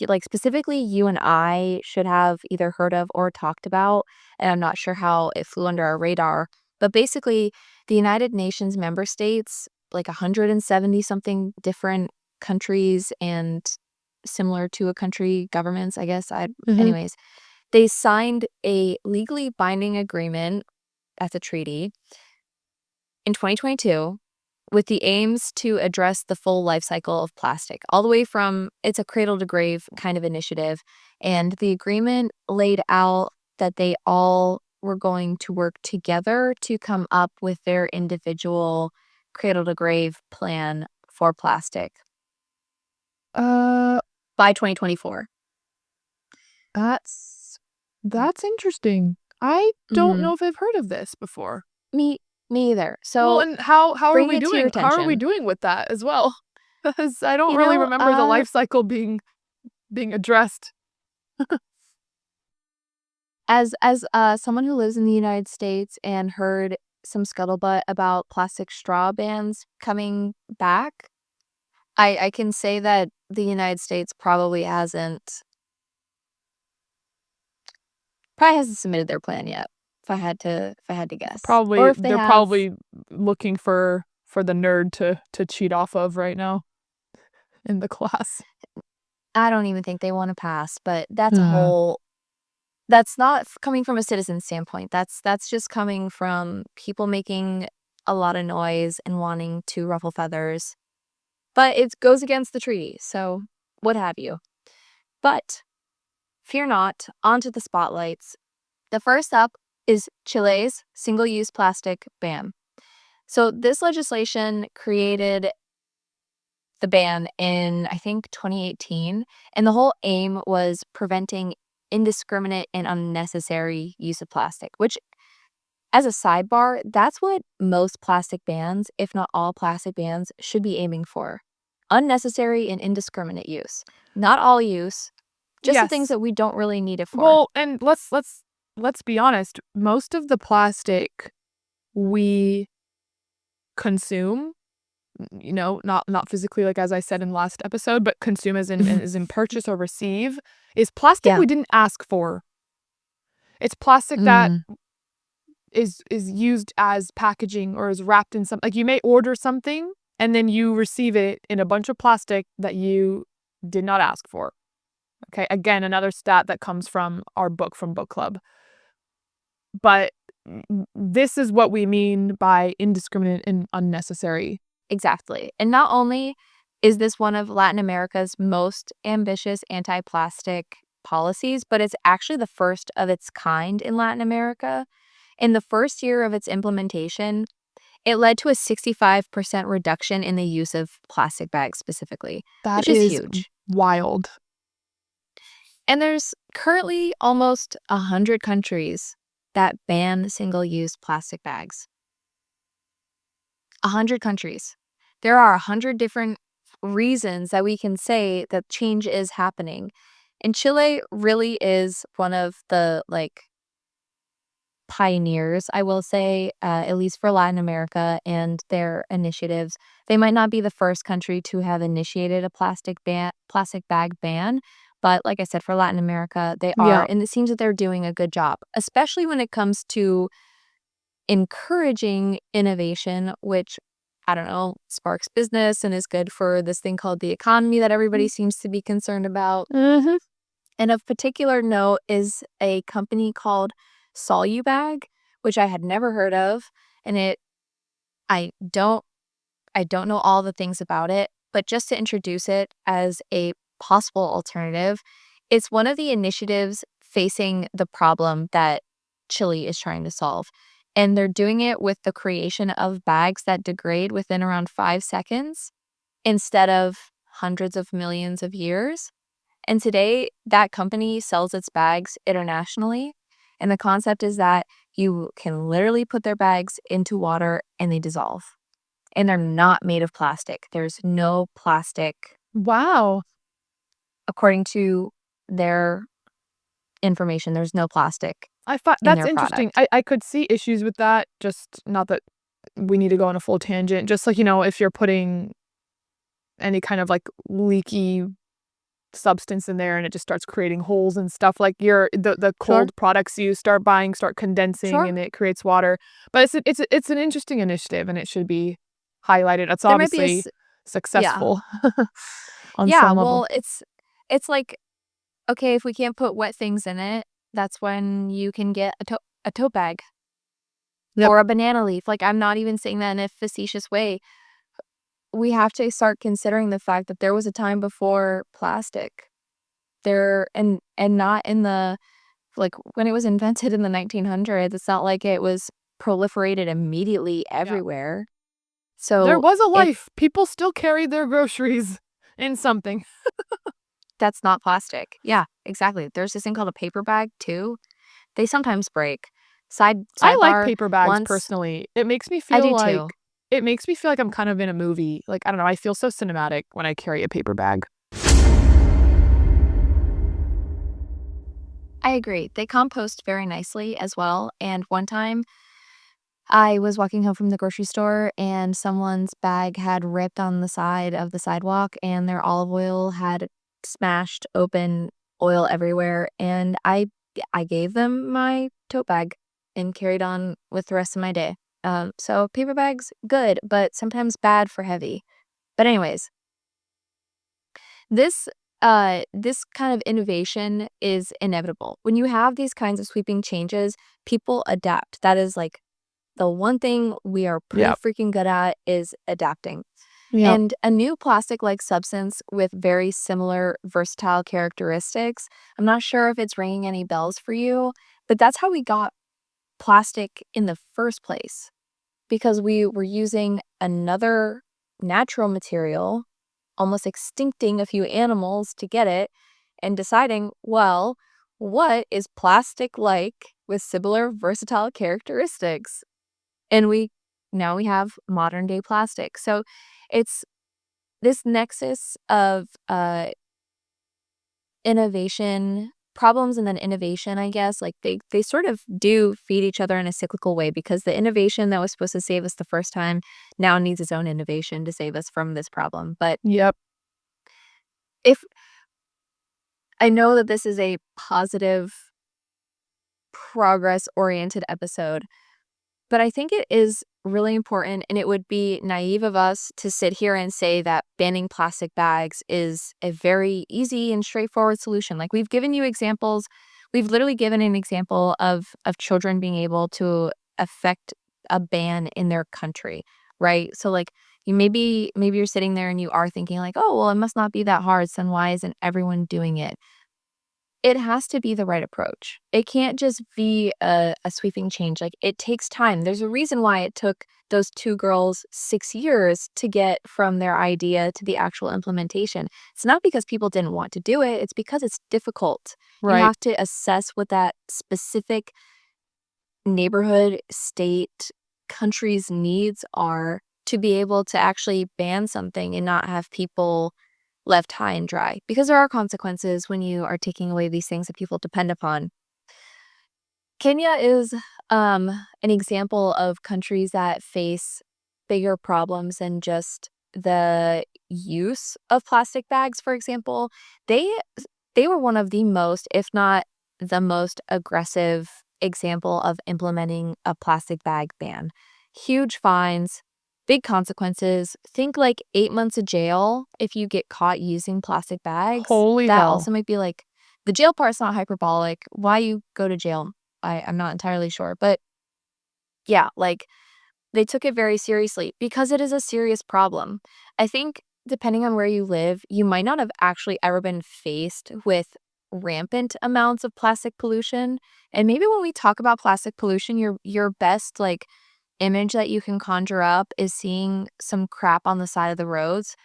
Like, specifically, you and I should have either heard of or talked about, and I'm not sure how it flew under our radar. But basically, the United Nations member states, like 170-something different countries and similar to a country governments, I guess. Anyways, they signed a legally binding agreement, that's a treaty, in 2022 with the aims to address the full life cycle of plastic, all the way from, it's a cradle to grave kind of initiative. And the agreement laid out that they all were going to work together to come up with their individual cradle to grave plan for plastic. By 2024. That's interesting. I don't know if I've heard of this before. Me either. So, well, and how are we bring it to your doing? How are we attention. doing with that as well? Because I don't really remember the life cycle being addressed. As someone who lives in the United States and heard some scuttlebutt about plastic straw bans coming back, I can say that the United States probably hasn't submitted their plan yet. If I had to guess. Probably, or if they're probably looking for the nerd to cheat off of right now in the class. I don't even think they want to pass, but that's a whole. That's not coming from a citizen standpoint. That's just coming from people making a lot of noise and wanting to ruffle feathers. But it goes against the treaty, so what have you. But fear not, onto the spotlights. The first up is Chile's single-use plastic ban. So this legislation created the ban in, I think, 2018, and the whole aim was preventing indiscriminate and unnecessary use of plastic, which, as a sidebar, that's what most plastic bans, if not all plastic bans, should be aiming for. Unnecessary and indiscriminate use. Not all use, just the things that we don't really need it for. Well, and let's be honest, most of the plastic we consume, not physically, like as I said in the last episode, but consume as in purchase or receive, is plastic Yeah. we didn't ask for. It's plastic that Mm. is used as packaging or is wrapped in some, like you may order something and then you receive it in a bunch of plastic that you did not ask for. Okay, again, another stat that comes from our book from book club. But this is what we mean by indiscriminate and unnecessary. Exactly. And not only is this one of Latin America's most ambitious anti-plastic policies, but it's actually the first of its kind in Latin America. In the first year of its implementation, it led to a 65% reduction in the use of plastic bags specifically, That which is is huge. wild. And there's currently almost 100 countries that ban single-use plastic bags. 100 countries. There are 100 different reasons that we can say that change is happening. And Chile really is one of the pioneers, I will say, at least for Latin America and their initiatives. They might not be the first country to have initiated a plastic bag ban, but like I said, for Latin America, they are, Yeah. and it seems that they're doing a good job, especially when it comes to encouraging innovation, which, I don't know, sparks business and is good for this thing called the economy that everybody seems to be concerned about. Mm-hmm. And of particular note is a company called Solubag, which I had never heard of, and I don't know all the things about it, but just to introduce it as a possible alternative, it's one of the initiatives facing the problem that Chile is trying to solve. And they're doing it with the creation of bags that degrade within around 5 seconds instead of hundreds of millions of years. And today, that company sells its bags internationally. And the concept is that you can literally put their bags into water and they dissolve. And they're not made of plastic. There's no plastic, Wow. according to their information, there's no plastic I thought in that's their interesting. product. I could see issues with that, just not that we need to go on a full tangent. Just like, if you're putting any kind of like leaky substance in there and it just starts creating holes and stuff, like the Sure, cold products you start buying start condensing sure. and it creates water. But it's an interesting initiative and it should be highlighted. It's There might be obviously yeah. successful on Yeah, some level. well, it's like, okay, if we can't put wet things in it, that's when you can get a tote bag Yep. or a banana leaf. Like, I'm not even saying that in a facetious way. We have to start considering the fact that there was a time before plastic. There and not in the when it was invented in the 1900s, it's not like it was proliferated immediately Yeah. everywhere. There So, was a if life. People still carried their groceries in something. that's not plastic. Yeah, exactly. There's this thing called a paper bag too. They sometimes break. I like Sidebar, paper bags once personally. I I do too. makes me feel like I'm kind of in a movie. Like, I don't know, I feel so cinematic when I carry a paper bag. I agree. They compost very nicely as well, and one time I was walking home from the grocery store and someone's bag had ripped on the side of the sidewalk and their olive oil had smashed open, oil everywhere, and I gave them my tote bag and carried on with the rest of my day. So paper bags, good, but sometimes bad for heavy. But anyways, this this kind of innovation is inevitable. When you have these kinds of sweeping changes, people adapt. That is like the one thing we are pretty Yep. freaking good at is adapting. Yep. And a new plastic-like substance with very similar versatile characteristics, I'm not sure if it's ringing any bells for you, but that's how we got plastic in the first place, because we were using another natural material, almost extincting a few animals to get it, and deciding, well, what is plastic-like with similar versatile characteristics? And now we have modern day plastic. So it's this nexus of innovation, problems and then innovation, I guess, like they sort of do feed each other in a cyclical way, because the innovation that was supposed to save us the first time now needs its own innovation to save us from this problem. But Yep. if I know that this is a positive, progress oriented episode, but I think it is really important, and it would be naive of us to sit here and say that banning plastic bags is a very easy and straightforward solution. Like, we've given you examples. We've literally given an example of children being able to affect a ban in their country, right? So like, you maybe you're sitting there and you are thinking like, "Oh, well, it must not be that hard, so then why isn't everyone doing it?" It has to be the right approach. It can't just be a sweeping change. Like, it takes time. There's a reason why it took those 2 girls 6 years to get from their idea to the actual implementation. It's not because people didn't want to do it, it's because it's difficult. You Right. have to assess what that specific neighborhood, state, country's needs are to be able to actually ban something and not have people left high and dry, because there are consequences when you are taking away these things that people depend upon. Kenya is an example of countries that face bigger problems than just the use of plastic bags, for example. They they were one of the most, if not the most aggressive example of implementing a plastic bag ban. Huge fines, big consequences. Think like 8 months of jail if you get caught using plastic bags. Holy That hell. also might be like, the jail part's not hyperbolic. Why you go to jail, I'm not entirely sure. But yeah, like, they took it very seriously because it is a serious problem. I think depending on where you live, you might not have actually ever been faced with rampant amounts of plastic pollution. And maybe when we talk about plastic pollution, your best like image that you can conjure up is seeing some crap on the side of the roads.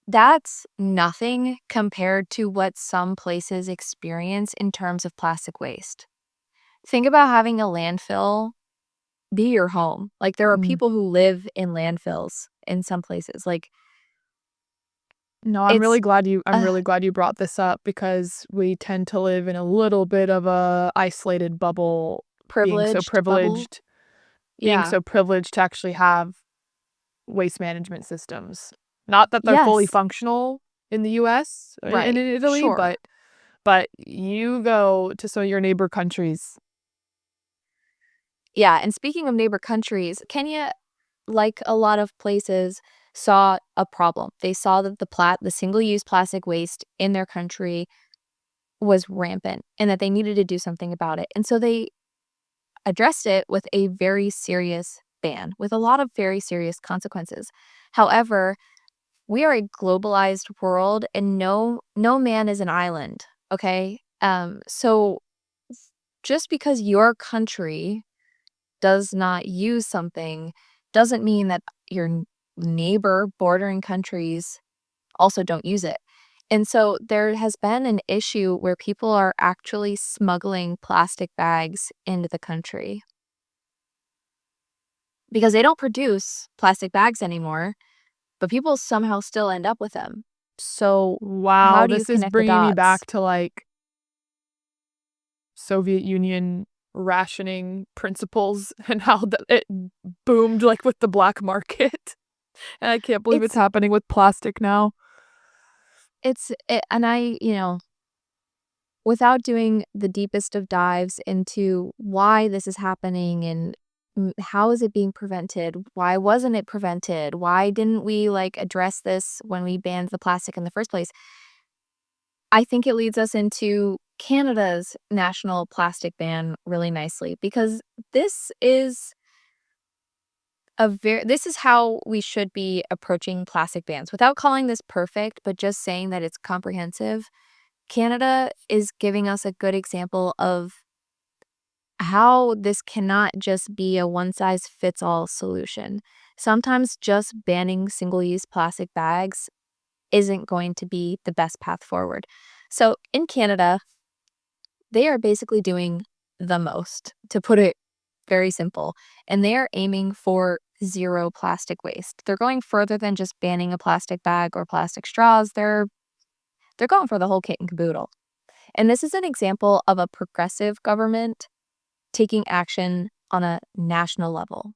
That's nothing compared to what some places experience in terms of plastic waste. Think about having a landfill be your home. Like, there are Mm. people who live in landfills in some places. Like, No, it's I'm uh, really glad you brought this up because we tend to live in a little bit of a isolated bubble, privileged bubble. being Yeah. so privileged to actually have waste management systems. Not that they're fully Yes. functional in the US and Right. in Italy, Sure. but you go to some of your neighbor countries. Yeah, and speaking of neighbor countries, Kenya, like a lot of places, saw a problem. They saw that the single-use plastic waste in their country was rampant and that they needed to do something about it. And so they addressed it with a very serious ban, with a lot of very serious consequences. However, we are a globalized world, and no man is an island, okay? So just because your country does not use something doesn't mean that your neighbor bordering countries also don't use it. And so there has been an issue where people are actually smuggling plastic bags into the country because they don't produce plastic bags anymore, but people somehow still end up with them. So Wow, how do you this is connect the bringing me dots? back to, like, Soviet Union rationing principles and how it boomed, like, with the black market, and I can't believe it's It's happening with plastic now. and without doing the deepest of dives into why this is happening and how is it being prevented? Why wasn't it prevented? Why didn't we like address this when we banned the plastic in the first place? I think it leads us into Canada's national plastic ban really nicely, because this is this is how we should be approaching plastic bans without calling this perfect, but just saying that it's comprehensive. Canada is giving us a good example of how this cannot just be a one size fits all solution. Sometimes just banning single use plastic bags isn't going to be the best path forward. So in Canada, they are basically doing the most, to put it very simple, and they are aiming for zero plastic waste. They're going further than just banning a plastic bag or plastic straws. They're going for the whole kit and caboodle. And this is an example of a progressive government taking action on a national level.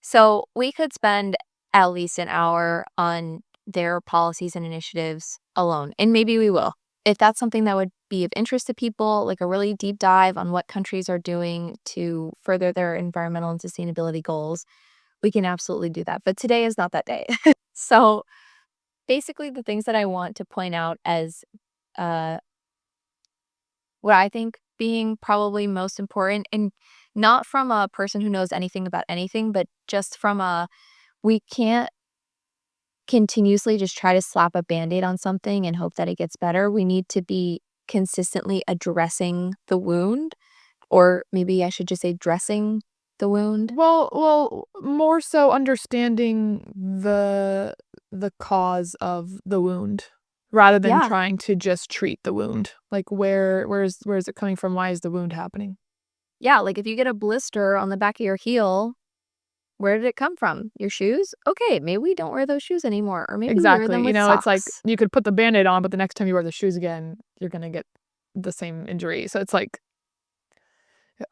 So we could spend at least an hour on their policies and initiatives alone, and maybe we will. If that's something that would be of interest to people, like a really deep dive on what countries are doing to further their environmental and sustainability goals, we can absolutely do that. But today is not that day. So basically, the things that I want to point out as uh, what I think being probably most important, and not from a person who knows anything about anything, but just from we can't continuously just try to slap a Band-Aid on something and hope that it gets better. We need to be consistently addressing the wound, or maybe I should just say dressing the wound. Well, more so understanding the cause of the wound rather than Yeah. trying to just treat the wound. Like where's it coming from? Why is the wound happening? Yeah, like if you get a blister on the back of your heel, where did it come from? Your shoes? Okay, maybe we don't wear those shoes anymore, or maybe we wear them Exactly. You with know, it's like socks. you could put the Band-Aid on, but the next time you wear the shoes again, you're gonna get the same injury. So it's like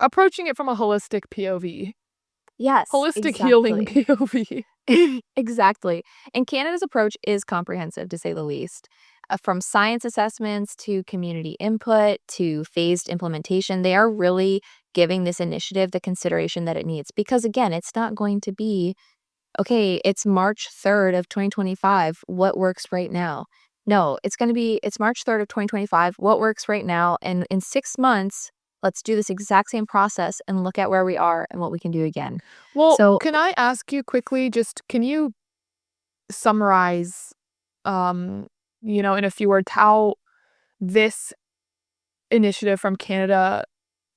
approaching it from a holistic POV. Yes, Holistic healing exactly. POV. Exactly. And Canada's approach is comprehensive, to say the least. From science assessments to community input to phased implementation, they are really giving this initiative the consideration that it needs. Because again, it's not going to be, okay, it's March 3rd of 2025. What works right now? No, it's going to be, it's March 3rd of 2025. What works right now? And in 6 months, let's do this exact same process and look at where we are and what we can do again. Well, So, can I ask you quickly, just can you summarize, um, in a few words, how this initiative from Canada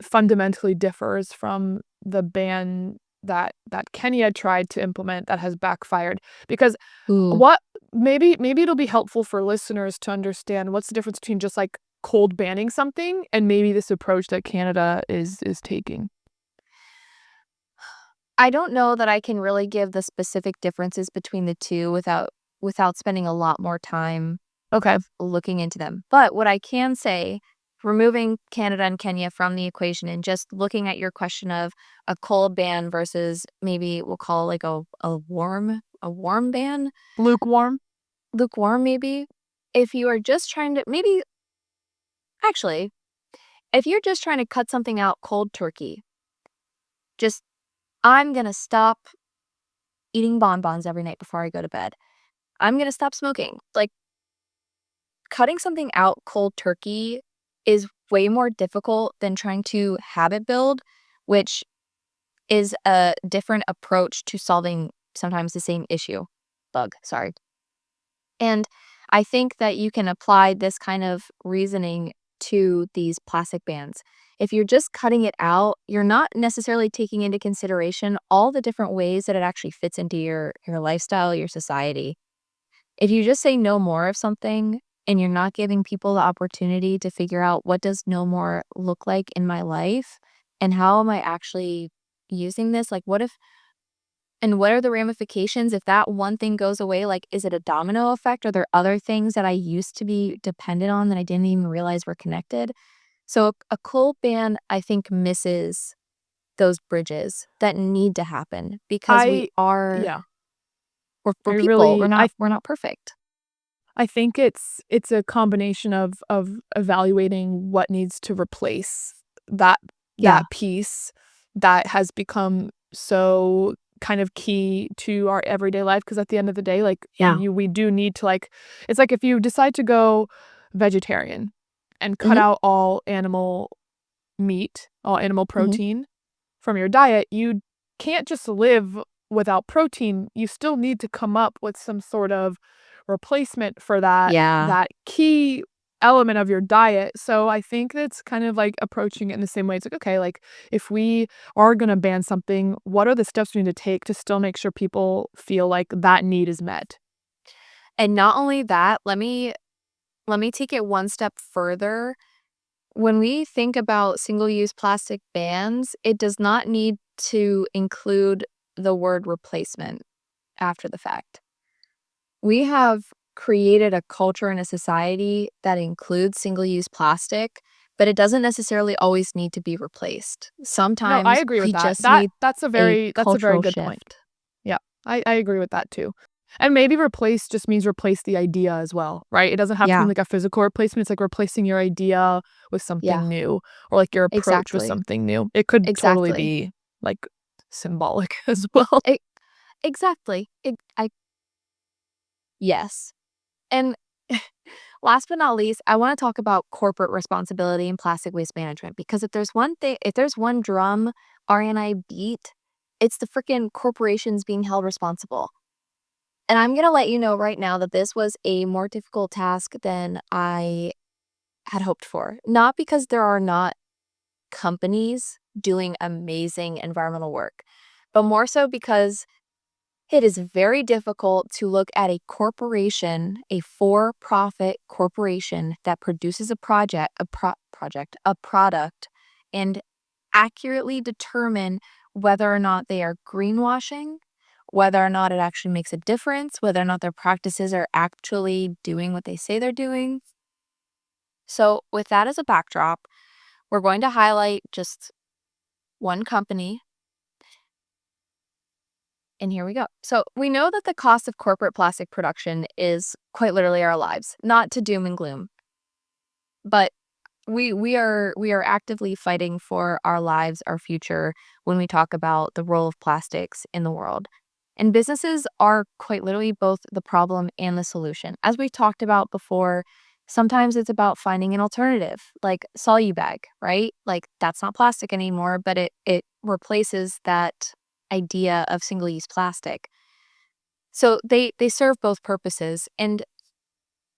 fundamentally differs from the ban that Kenya tried to implement that has backfired? Because ooh. what maybe it'll be helpful for listeners to understand what's the difference between just like cold banning something and maybe this approach that Canada is taking. I don't know that I can really give the specific differences between the two without spending a lot more time Okay. looking into them. But what I can say, removing Canada and Kenya from the equation and just looking at your question of a cold ban versus maybe we'll call like a warm ban, Lukewarm? lukewarm maybe. If you are just trying to maybe actually, if you're just trying to cut something out cold turkey, just I'm going to stop eating bonbons every night before I go to bed. I'm going to stop smoking. Like, cutting something out cold turkey is way more difficult than trying to habit build, which is a different approach to solving sometimes the same issue. Bug, sorry. And I think that you can apply this kind of reasoning to these plastic bans. If you're just cutting it out, you're not necessarily taking into consideration all the different ways that it actually fits into your lifestyle, your society. If you just say no more of something and you're not giving people the opportunity to figure out what does no more look like in my life and how am I actually using this? Like what if and what are the ramifications if that one thing goes away? Like is it a domino effect? Are there other things that I used to be dependent on that I didn't even realize were connected? So a cold ban I think misses those bridges that need to happen because I yeah. we're I people. We're really not we're not perfect. I think it's a combination of evaluating what needs to replace that Yeah. that piece that has become so kind of key to our everyday life. Because at the end of the day, like, Yeah. we do need to, like it's like if you decide to go vegetarian and cut Mhm. out all animal meat, all animal Mhm. protein from your diet, you can't just live without protein. You still need to come up with some sort of replacement for Yeah. that key element of your diet. So I think that's kind of like approaching it in the same way. It's like, okay, like if we are going to ban something, what are the steps we need to take to still make sure people feel like that need is met? And not only that, let me take it one step further. When we think about single-use plastic bans, it does not need to include the word replacement after the fact. We have created a culture and a society that includes single-use plastic, but it doesn't necessarily always need to be replaced. No, I Sometimes agree with we that. just need That's a a very cultural good point. shift. Yeah, I agree with that too. And maybe replace just means replace the idea as well, right? It doesn't have to Yeah, mean like a physical replacement. It's like replacing your idea with yeah, something new or like your approach with exactly, something new. It could totally exactly. be like symbolic as well. E exactly. Yes. And last but not least, I wanna talk about corporate responsibility in plastic waste management because if there's one drum Ari and I beat, it's the freaking corporations being held responsible. And I'm gonna let you know right now that this was a more difficult task than I had hoped for. Not because there are not companies doing amazing environmental work, but more so because it is very difficult to look at a corporation, a for-profit corporation that produces a product, and accurately determine whether or not they are greenwashing, whether or not it actually makes a difference, whether or not their practices are actually doing what they say they're doing. So, with that as a backdrop, we're going to highlight just one company. And here we go. So we know that the cost of corporate plastic production is quite literally our lives, not to doom and gloom, but we are actively fighting for our lives, our future when we talk about the role of plastics in the world. And businesses are quite literally both the problem and the solution. As we've talked about before, sometimes it's about finding an alternative, like Solubag, right? Like that's not plastic anymore, but it replaces that idea of single-use plastic. So they serve both purposes. And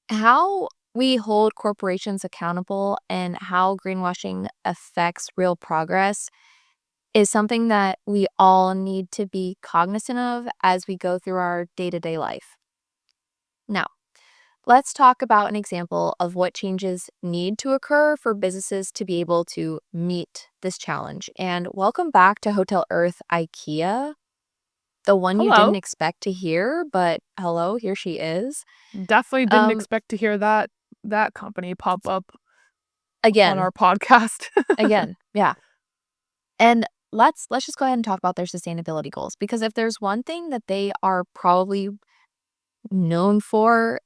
how we hold corporations accountable and how greenwashing affects real progress is something that we all need to be cognizant of as we go through our day-to-day life. Now, let's talk about an example of what changes need to occur for businesses to be able to meet this challenge. And welcome back to Hotel Earth IKEA, the one you didn't Hello. expect to hear, but hello, here she is. Definitely didn't Um, expect to hear that company pop up on again, our podcast. again, yeah. And let's just go ahead and talk about their sustainability goals because if there's one thing that they are probably known for,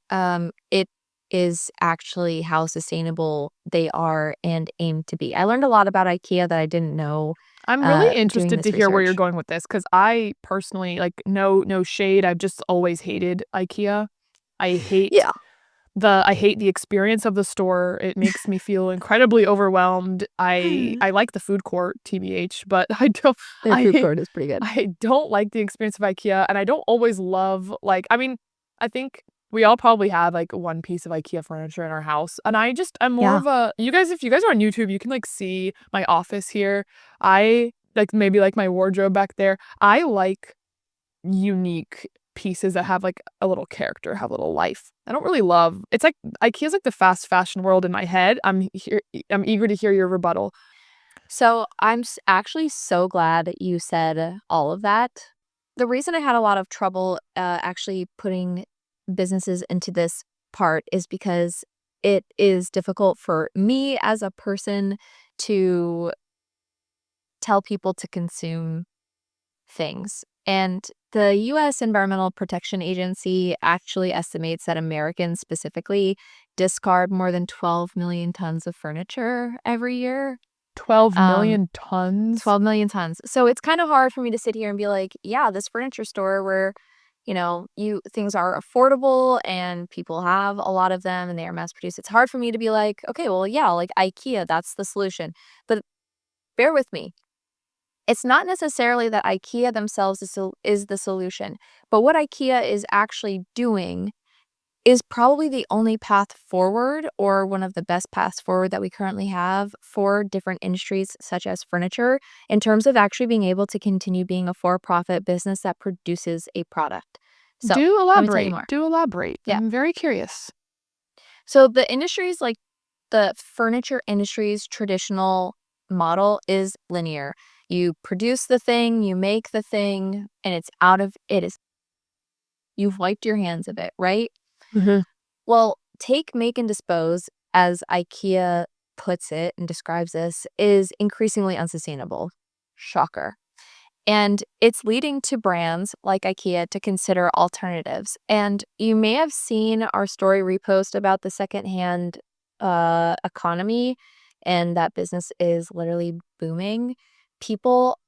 it is actually how sustainable they are and aim to be. I learned a lot about IKEA that I didn't know I'm really doing interested to this hear where you're research. going with this because I personally like no shade. I've just always hated IKEA. I hate Yeah. I hate the experience of the store. It makes me feel incredibly overwhelmed. I like the food court, TBH, but Their food I court is pretty good. I don't like the experience of IKEA, and I don't always love like I mean, I think we all probably have like one piece of IKEA furniture in our house, and I'm more Yeah. of a you guys if you guys are on YouTube, you can like see my office here. I like maybe like my wardrobe back there. I like unique pieces that have, like, a little character, have a little life. I don't really love it's like IKEA's like the fast fashion world in my head. I'm eager to hear your rebuttal. So actually so glad you said all of that. The reason I had a lot of trouble actually putting businesses into this part is because it is difficult for me as a person to tell people to consume things. And the US Environmental Protection Agency actually estimates that Americans specifically discard more than 12 million tons of furniture every year. 12 Um, million tons? 12 million tons. So it's kind of hard for me to sit here and be like, yeah, this furniture store where, you things are affordable and people have a lot of them and they are mass produced. It's hard for me to be like, okay, well, yeah, like IKEA, that's the solution. But bear with me. It's not necessarily that IKEA themselves is the solution, but what IKEA is actually doing is probably the only path forward or one of the best paths forward that we currently have for different industries such as furniture in terms of actually being able to continue being a for-profit business that produces a product. So, let me tell you more. Do elaborate. Yeah. I'm very curious. So the industries like the furniture industry's traditional model is linear. You produce the thing, you make the thing, and it's out of it is you've wiped your hands of it, right? Mhm. Well, take, make, and dispose, as IKEA puts it and describes this, is increasingly unsustainable. Shocker. And it's leading to brands like IKEA to consider alternatives. And you may have seen our story repost about the secondhand economy, and that business is literally booming. People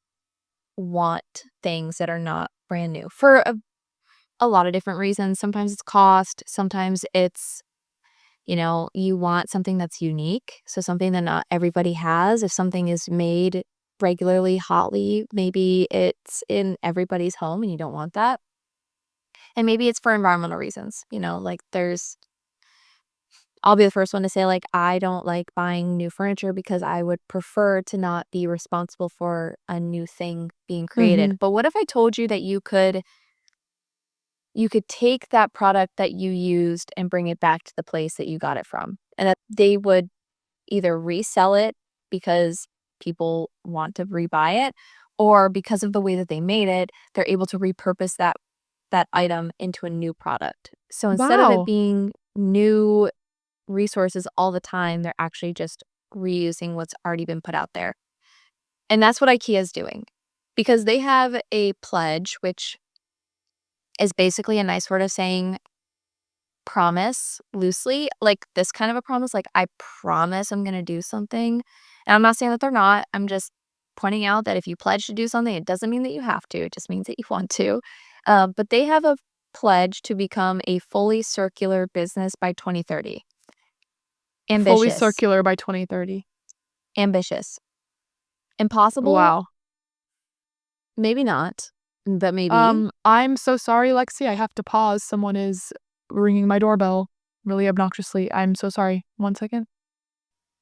want things that are not brand new for a lot of different reasons. Sometimes it's cost, sometimes it's, you want something that's unique, so something that not everybody has. If something is made regularly, hotly, maybe it's in everybody's home and you don't want that. And maybe it's for environmental reasons, like I'll be the first one to say, like, I don't like buying new furniture because I would prefer to not be responsible for a new thing being created. Mhm. But what if I told you that you could take that product that you used and bring it back to the place that you got it from, and that they would either resell it because people want to rebuy it, or because of the way that they made it, they're able to repurpose that item into a new product. So instead of it Wow. being new resources all the time, they're actually just reusing what's already been put out there. And that's what IKEA is doing, because they have a pledge, which is basically a nice word of saying promise loosely, like this kind of a promise, like, I promise I'm gonna do something. And I'm not saying that they're not. I'm just pointing out that if you pledge to do something, it doesn't mean that you have to. It just means that you want to. But they have a pledge to become a fully circular business by 2030. Fully Ambitious. circular by 2030. Ambitious. Impossible? Wow. Maybe not, but maybe. I'm so sorry, Lexi. I have to pause. Someone is ringing my doorbell really obnoxiously. I'm so sorry. 1 second.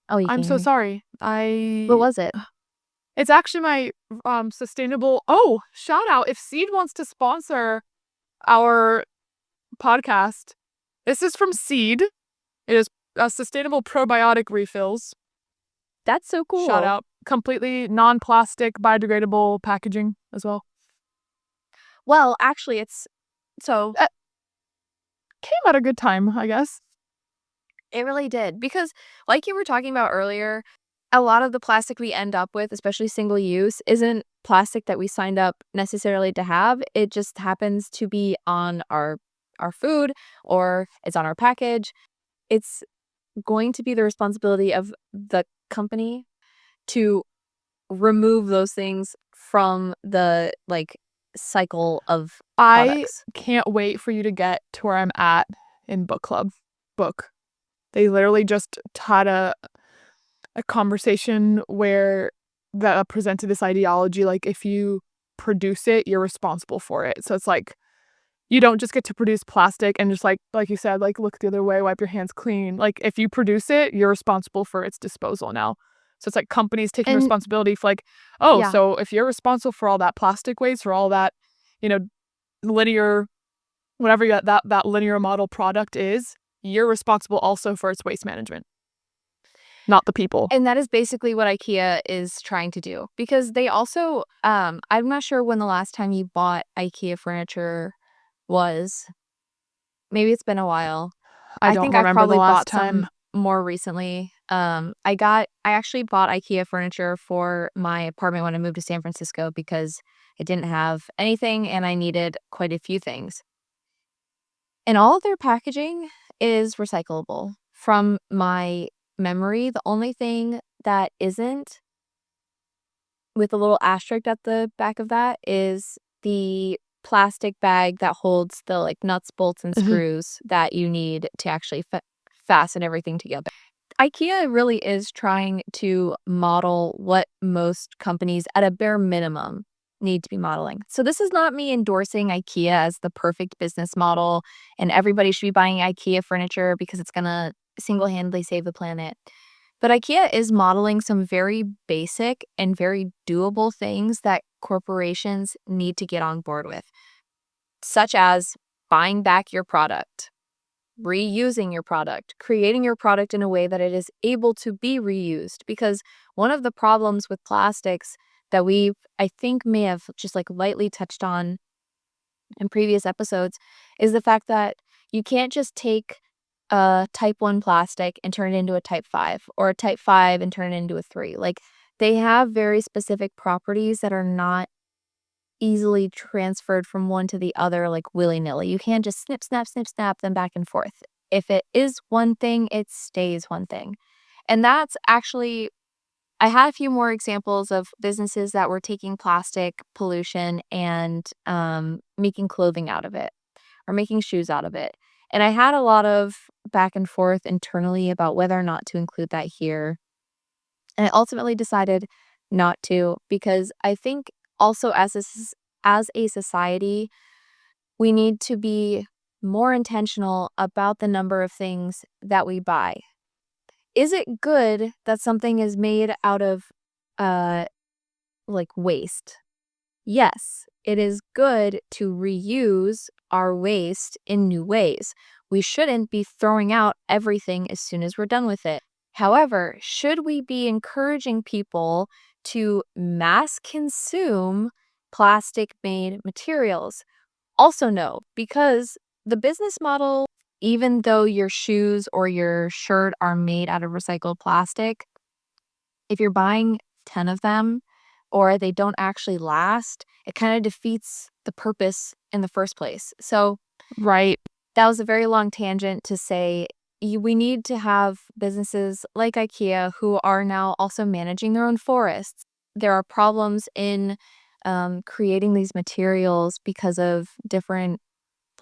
Oh, you I'm can hear so me. sorry. What was it? It's actually my sustainable. Oh, shout out if Seed wants to sponsor our podcast. This is from Seed. It is sustainable probiotic refills. That's so Shout cool. out. Completely non-plastic, biodegradable packaging as well. Well, actually, it's so Uh, Came at a good time, I guess. it really did, because like you were talking about earlier, a lot of the plastic we end up with, especially single use, isn't plastic that we signed up necessarily to have. It just happens to be on our food, or it's on our package. It's going to be the responsibility of the company to remove those things from the, like, cycle of I products. can't wait for you to get to where I'm at in book club. Book. They literally just had a conversation where that presented this ideology like if you produce it, you're responsible for it. So it's like you don't just get to produce plastic and just like you said, like look the other way, wipe your hands clean. Like if you produce it, you're responsible for its disposal now. So it's like companies taking And responsibility for like, oh, yeah. so if you're responsible for all that plastic waste, for all that, you know, linear whatever that linear model product is, you're responsible also for its waste management, not the people. And that is basically what IKEA is trying to do, because they also, I'm not sure when the last time you bought IKEA furniture was. Maybe it's been a while. I I don't think I've remember the probably last bought time. some more recently. I actually bought IKEA furniture for my apartment when I moved to San Francisco, because it didn't have anything and I needed quite a few things. And all of their packaging is recyclable. From my memory, the only thing that isn't, with a little asterisk at the back of that, is the plastic bag that holds the, like, nuts, bolts, and Mhm. screws that you need to actually fasten everything together. IKEA really is trying to model what most companies, at a bare minimum, need to be modeling. So this is not me endorsing IKEA as the perfect business model and everybody should be buying IKEA furniture because it's gonna single-handedly save the planet. But IKEA is modeling some very basic and very doable things that corporations need to get on board with, such as buying back your product, reusing your product, creating your product in a way that it is able to be reused. Because one of the problems with plastics that I think, may have just like lightly touched on in previous episodes is the fact that You can't just take a type 1 plastic and turn it into a type 5 or a type 5 and turn it into a 3. Like, they have very specific properties that are not easily transferred from one to the other, like, willy-nilly. You can't just snip, snap, snip, snap them back and forth. If it is one thing, it stays one thing. And that's actually I had a few more examples of businesses that were taking plastic pollution and, making clothing out of it or making shoes out of it. And I had a lot of back and forth internally about whether or not to include that here. And I ultimately decided not to because I think also as a society, we need to be more intentional about the number of things that we buy. Is it good that something is made out of, uh, like, waste? Yes, it is good to reuse our waste in new ways. We shouldn't be throwing out everything as soon as we're done with it. However, should we be encouraging people to mass consume plastic-made materials? Also no, because the business model, even though your shoes or your shirt are made out of recycled plastic, if you're buying 10 of them or they don't actually last, it kind of defeats the purpose in the first place. So Right. that was a very long tangent to say we need to have businesses like IKEA who are now also managing their own forests. There are problems in creating these materials because of different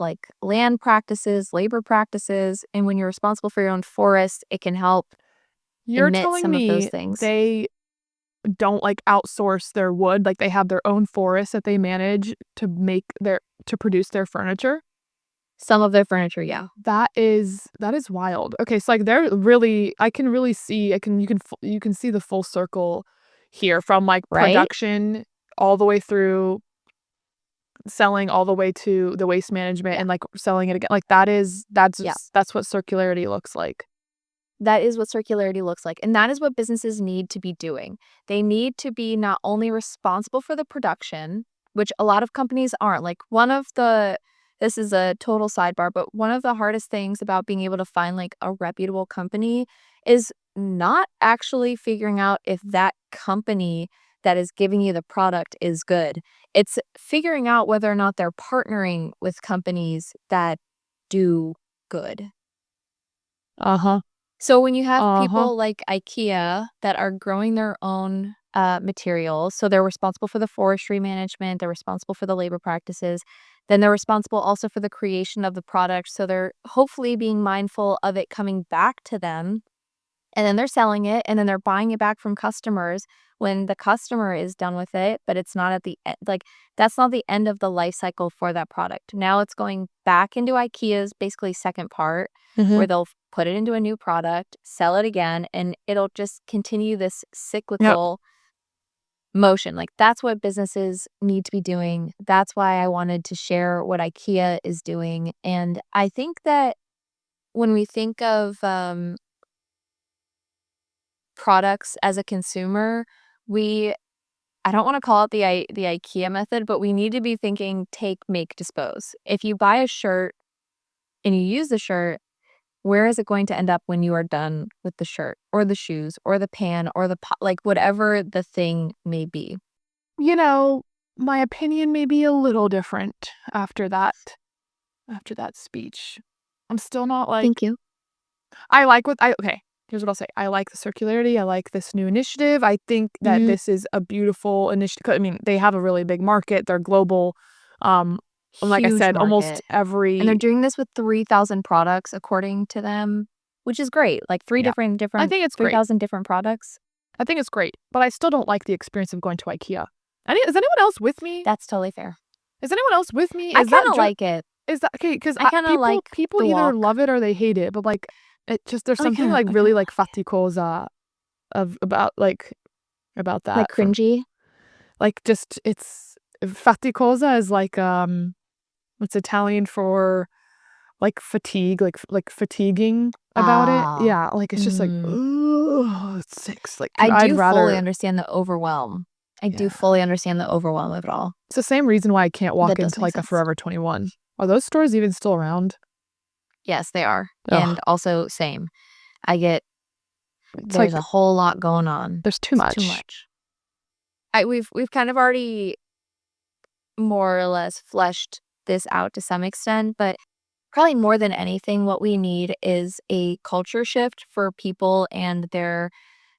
like land practices, labor practices. And when you're responsible for your own forest, it can help You're emit telling some of those me things. they don't, like, outsource their wood, like, they have their own forest that they manage to produce their furniture? Some of their furniture, yeah. That is wild. Okay, so, like, they're really I can really see you can see the full circle here from, like, Right? production all the way through selling all the way to the waste management Yeah. and, like, selling it again. Like, that's Yeah. just that's what circularity looks like. That is what circularity looks like. And that is what businesses need to be doing. They need to be not only responsible for the production, which a lot of companies aren't. Like this is a total sidebar, but one of the hardest things about being able to find like a reputable company is not actually figuring out if that company that is giving you the product is good. It's figuring out whether or not they're partnering with companies that do good. Uh-huh. So when you have Uh-huh. people like IKEA that are growing their own materials, so they're responsible for the forestry management, they're responsible for the labor practices, then they're responsible also for the creation of the product. So they're hopefully being mindful of it coming back to them. And then they're selling it and then they're buying it back from customers when the customer is done with it, but it's not at the end. Like, that's not the end of the life cycle for that product. Now it's going back into IKEA's basically second part where Mhm. they'll put it into a new product, sell it again, and it'll just continue this Yep. cyclical motion. Like, that's what businesses need to be doing. That's why I wanted to share what IKEA is doing. And I think that when we think of products as a consumer, we I don't wanna call it the IKEA method, but we need to be thinking take, make, dispose. If you buy a shirt and you use the shirt, where is it going to end up when you are done with the shirt or the shoes or the pan or the po like, whatever the thing may be? You know, my opinion may be a little different after that speech. I'm still not like Thank you. I like what I okay, here's what I'll say. I like the circularity, I like this new initiative, I think that Mhm. this is a beautiful initiative. I mean, they have a really big market, they're global, um, and like I Huge said, almost market. And they're every doing this with 3,000 products according to them, which is great. Like, 3 yeah. I different think it's great. 3,000 different products. I think it's great, but I still don't like the experience of going to IKEA. Is anyone else with me? That's totally fair. Is anyone else with me? I Is that kinda just like it. is that okay? Because I kinda like people the either walk. love it or they hate it, but, like, it just there's I something, kinda like, I really, kinda like, like it. faticosa about Like that for cringy? like, just it's faticosa is like, it's Italian for, like, fatigue, like, fatiguing about it. Ah. Yeah, like, it's just like, Mm. "Ugh, it sticks." Like, I I'd do fully rather understand the overwhelm. I do yeah. fully understand the overwhelm of it all. It's the same reason why I can't That walk does into, make like, a sense. Forever 21. Are those stores even still around? Yes, they are. Ugh. And also, same. I get It's like there's a whole lot going on. there's too It's much. too much. We've kind of already more or less fleshed this out to some extent, but probably more than anything, what we need is a culture shift for people and their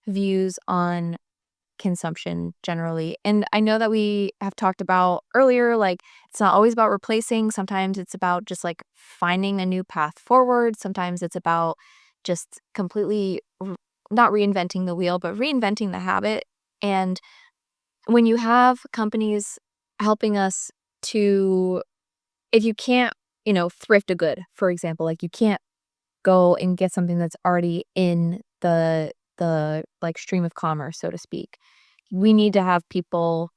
views on consumption generally. And I know that we have talked about earlier, like it's not always about replacing. Sometimes it's about just like finding a new path forward. Sometimes it's about just completely not reinventing the wheel, but reinventing the habit. And when you have companies helping us to, if you can't, thrift a good, for example, like you can't go and get something that's already in the like stream of commerce, so to speak. We need to have people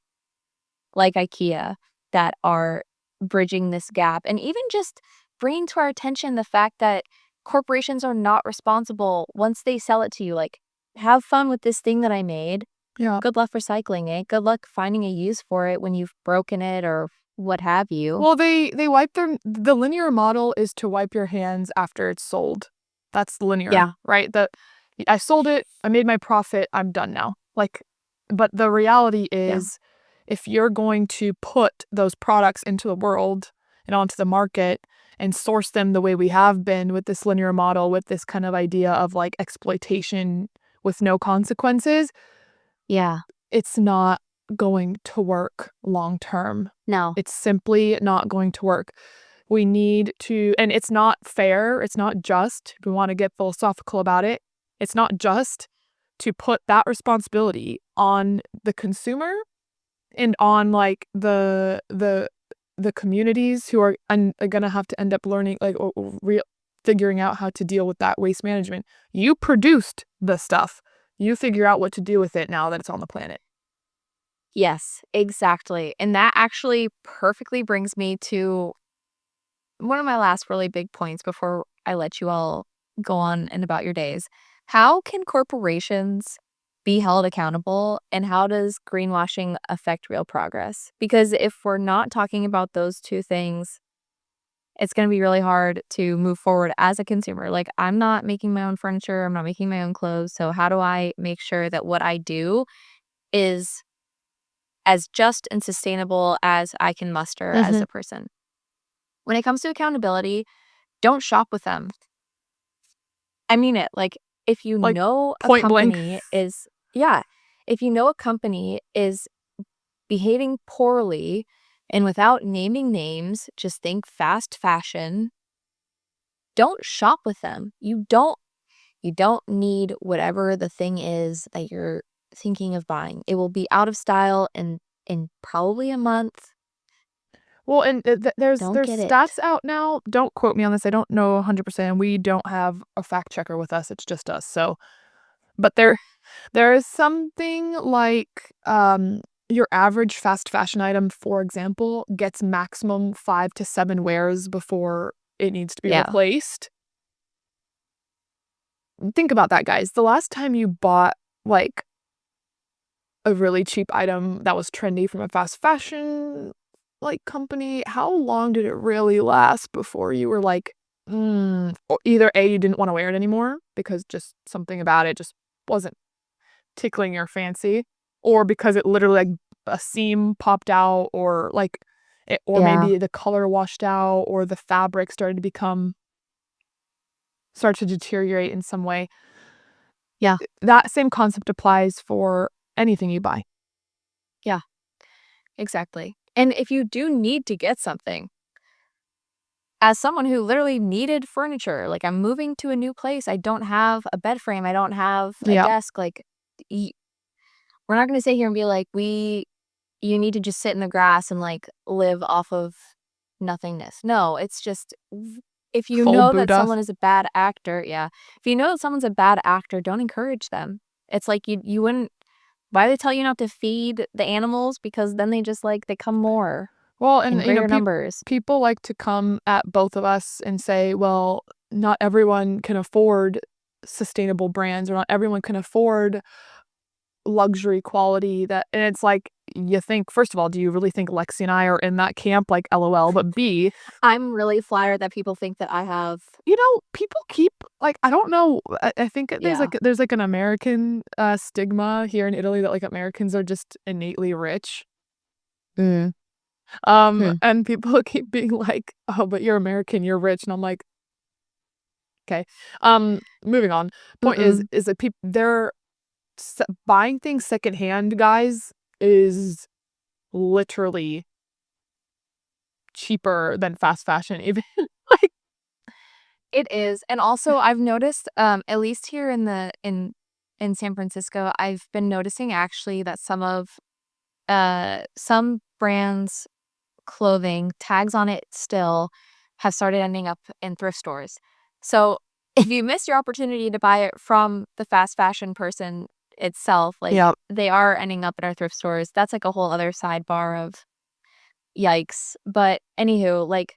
like IKEA that are bridging this gap and even just bringing to our attention the fact that corporations are not responsible once they sell it to you. Like, have fun with this thing that I made. Yeah. Good luck recycling it. Good luck finding a use for it when you've broken it or what have you. Well, they wipe the linear model is to wipe your hands after it's sold. That's linear, Yeah. right? I sold it, I made my profit, I'm done now. Like, but the reality Yeah. is if you're going to put those products into the world and onto the market and source them the way we have been with this linear model, with this kind of idea of like exploitation with no consequences, Yeah. it's not going to work long term. No. It's simply not going to work. We need to, and it's not fair, it's not just, if we want to get philosophical about it, it's not just to put that responsibility on the consumer and on like the communities who are going to have to end up learning like figuring out how to deal with that waste management. You produced the stuff. You figure out what to do with it now that it's on the planet. Yes, exactly. And that actually perfectly brings me to one of my last really big points before I let you all go on and about your days. How can corporations be held accountable, and how does greenwashing affect real progress? Because if we're not talking about those two things, it's going to be really hard to move forward as a consumer. Like, I'm not making my own furniture, I'm not making my own clothes. So, how do I make sure that what I do is as just and sustainable as I can muster as a person? When it comes to accountability, don't shop with them. I mean it. Like, if you Like, know a point blank. company is, yeah, if you know a company is behaving poorly and without naming names, just think fast fashion, don't shop with them. You don't need whatever the thing is that you're thinking of buying. It will be out of style in probably a month. Well, and there's Don't get it. stats out now. Don't quote me on this. I don't know 100%. We don't have a fact checker with us. It's just us. So, but there is something like your average fast fashion item, for example, gets maximum 5 to 7 wears before it needs to be Yeah. replaced. Think about that, guys. The last time you bought like a really cheap item that was trendy from a fast fashion like company, how long did it really last before you were like, or either A, you didn't want to wear it anymore because just something about it just wasn't tickling your fancy, or because it literally like a seam popped out, or like it, or Yeah. maybe the color washed out, or the fabric start to deteriorate in some way. Yeah. That same concept applies for anything you buy. Yeah. Exactly. And if you do need to get something, as someone who literally needed furniture, like I'm moving to a new place, I don't have a bed frame, I don't have a Yeah. desk, like we're not going to sit here and be like you need to just sit in the grass and like live off of nothingness. No, it's just if you Full know that Buddha. someone is a bad actor, yeah. If you know that someone's a bad actor, don't encourage them. It's like you wouldn't, why do they tell you not to feed the animals? Because then they just like they come more Well, in and greater numbers. people like to come at both of us and say, well, not everyone can afford sustainable brands, or not everyone can afford luxury quality, that, and it's like you think, first of all, do you really think Lexi and I are in that camp? Like, LOL. But B, I'm really flattered that people think that I have. people keep, like, I don't know. I think there's Yeah. like an American stigma here in Italy that like Americans are just innately rich. Hmm. And people keep being like, "Oh, but you're American, you're rich," and I'm like, "Okay." Moving on. Point Mm-mm. is that people they're buying things secondhand, guys, is literally cheaper than fast fashion. Even like, It is, and also I've noticed, at least here in San Francisco, I've been noticing actually that some brands' clothing, tags on it still, have started ending up in thrift stores. So, if you miss your opportunity to buy it from the fast fashion person itself, like, yeah, they are ending up in our thrift stores. That's, like, a whole other sidebar of yikes. But anywho, like,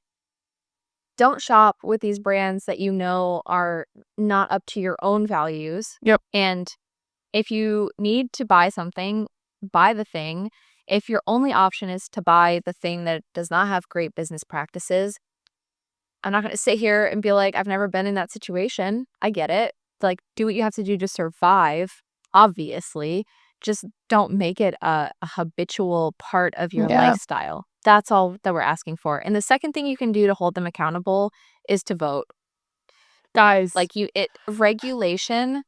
don't shop with these brands that you know are not up to your own values. yep, And if you need to buy something, buy the thing. If your only option is to buy the thing that does not have great business practices, I'm not going to sit here and be like, I've never been in that situation. I get it. Like, do what you have to do to survive, obviously. Just don't make it a habitual part of your yeah, lifestyle. That's all that we're asking for. And the second thing you can do to hold them accountable is to vote. guys, Like, regulation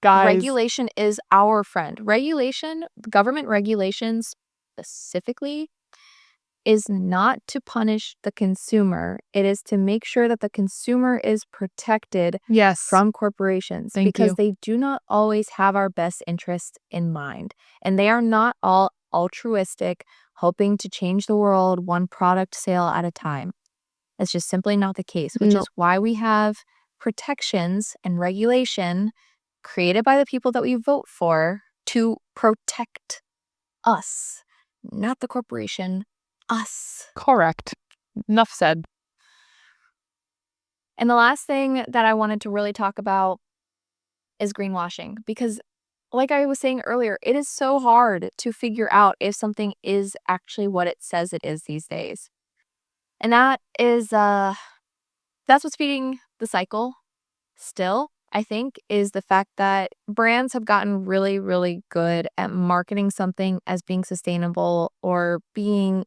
guys, regulation is our friend. Government regulations specifically, is not to punish the consumer. It is to make sure that the consumer is protected yes, from corporations thank because you. they do not always have our best interests in mind. And they are not all altruistic, hoping to change the world one product sale at a time. That's just simply not the case, which No, is why we have protections and regulation created by the people that we vote for to protect us, not the corporation, us. correct. Enough said. And the last thing that I wanted to really talk about is greenwashing because, like I was saying earlier, it is so hard to figure out if something is actually what it says it is these days. And that's what's feeding the cycle still, I think, is the fact that brands have gotten really, really good at marketing something as being sustainable or being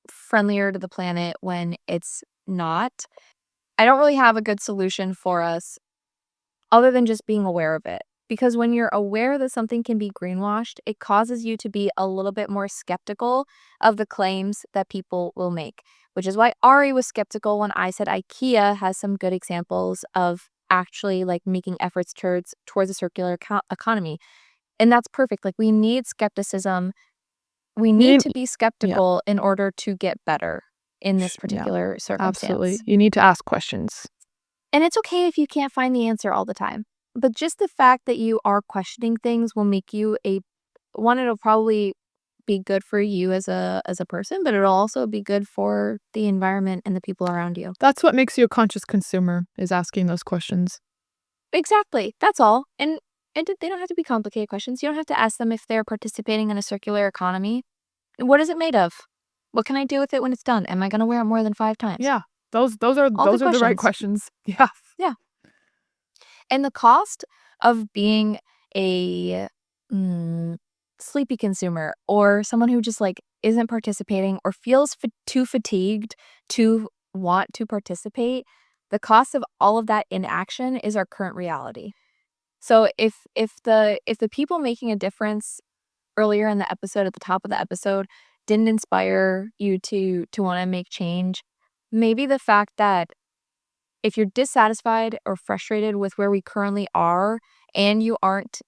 friendlier to the planet when it's not. I don't really have a good solution for us other than just being aware of it. Because when you're aware that something can be greenwashed, it causes you to be a little bit more skeptical of the claims that people will make, which is why Ari was skeptical when I said IKEA has some good examples of actually like making efforts towards a circular economy. And that's perfect. Like we need skepticism. We You need need, to be yeah, skeptical in order to get better in this yeah, particular absolutely. circumstance. You need to ask questions. And it's okay if you can't find the answer all the time. But just the fact that you are questioning things will make you it'll probably be good for you as a person, but it'll also be good for the environment and the people around you. That's what makes you a conscious consumer, is asking those questions. Exactly. That's all. And they don't have to be complicated questions. You don't have to ask them if they're participating in a circular economy. What is it made of? What can I do with it when it's done? Am I going to wear it more than 5 times? Yeah, those are All good the right questions. questions. Yeah. Yeah. And the cost of being a mm, sleepy consumer or someone who just like isn't participating or feels too fatigued to want to participate, the cost of all of that inaction is our current reality. So if the people making a difference earlier in the episode at the top of the episode didn't inspire you to want to make change, maybe the fact that if you're dissatisfied or frustrated with where we currently are and you aren't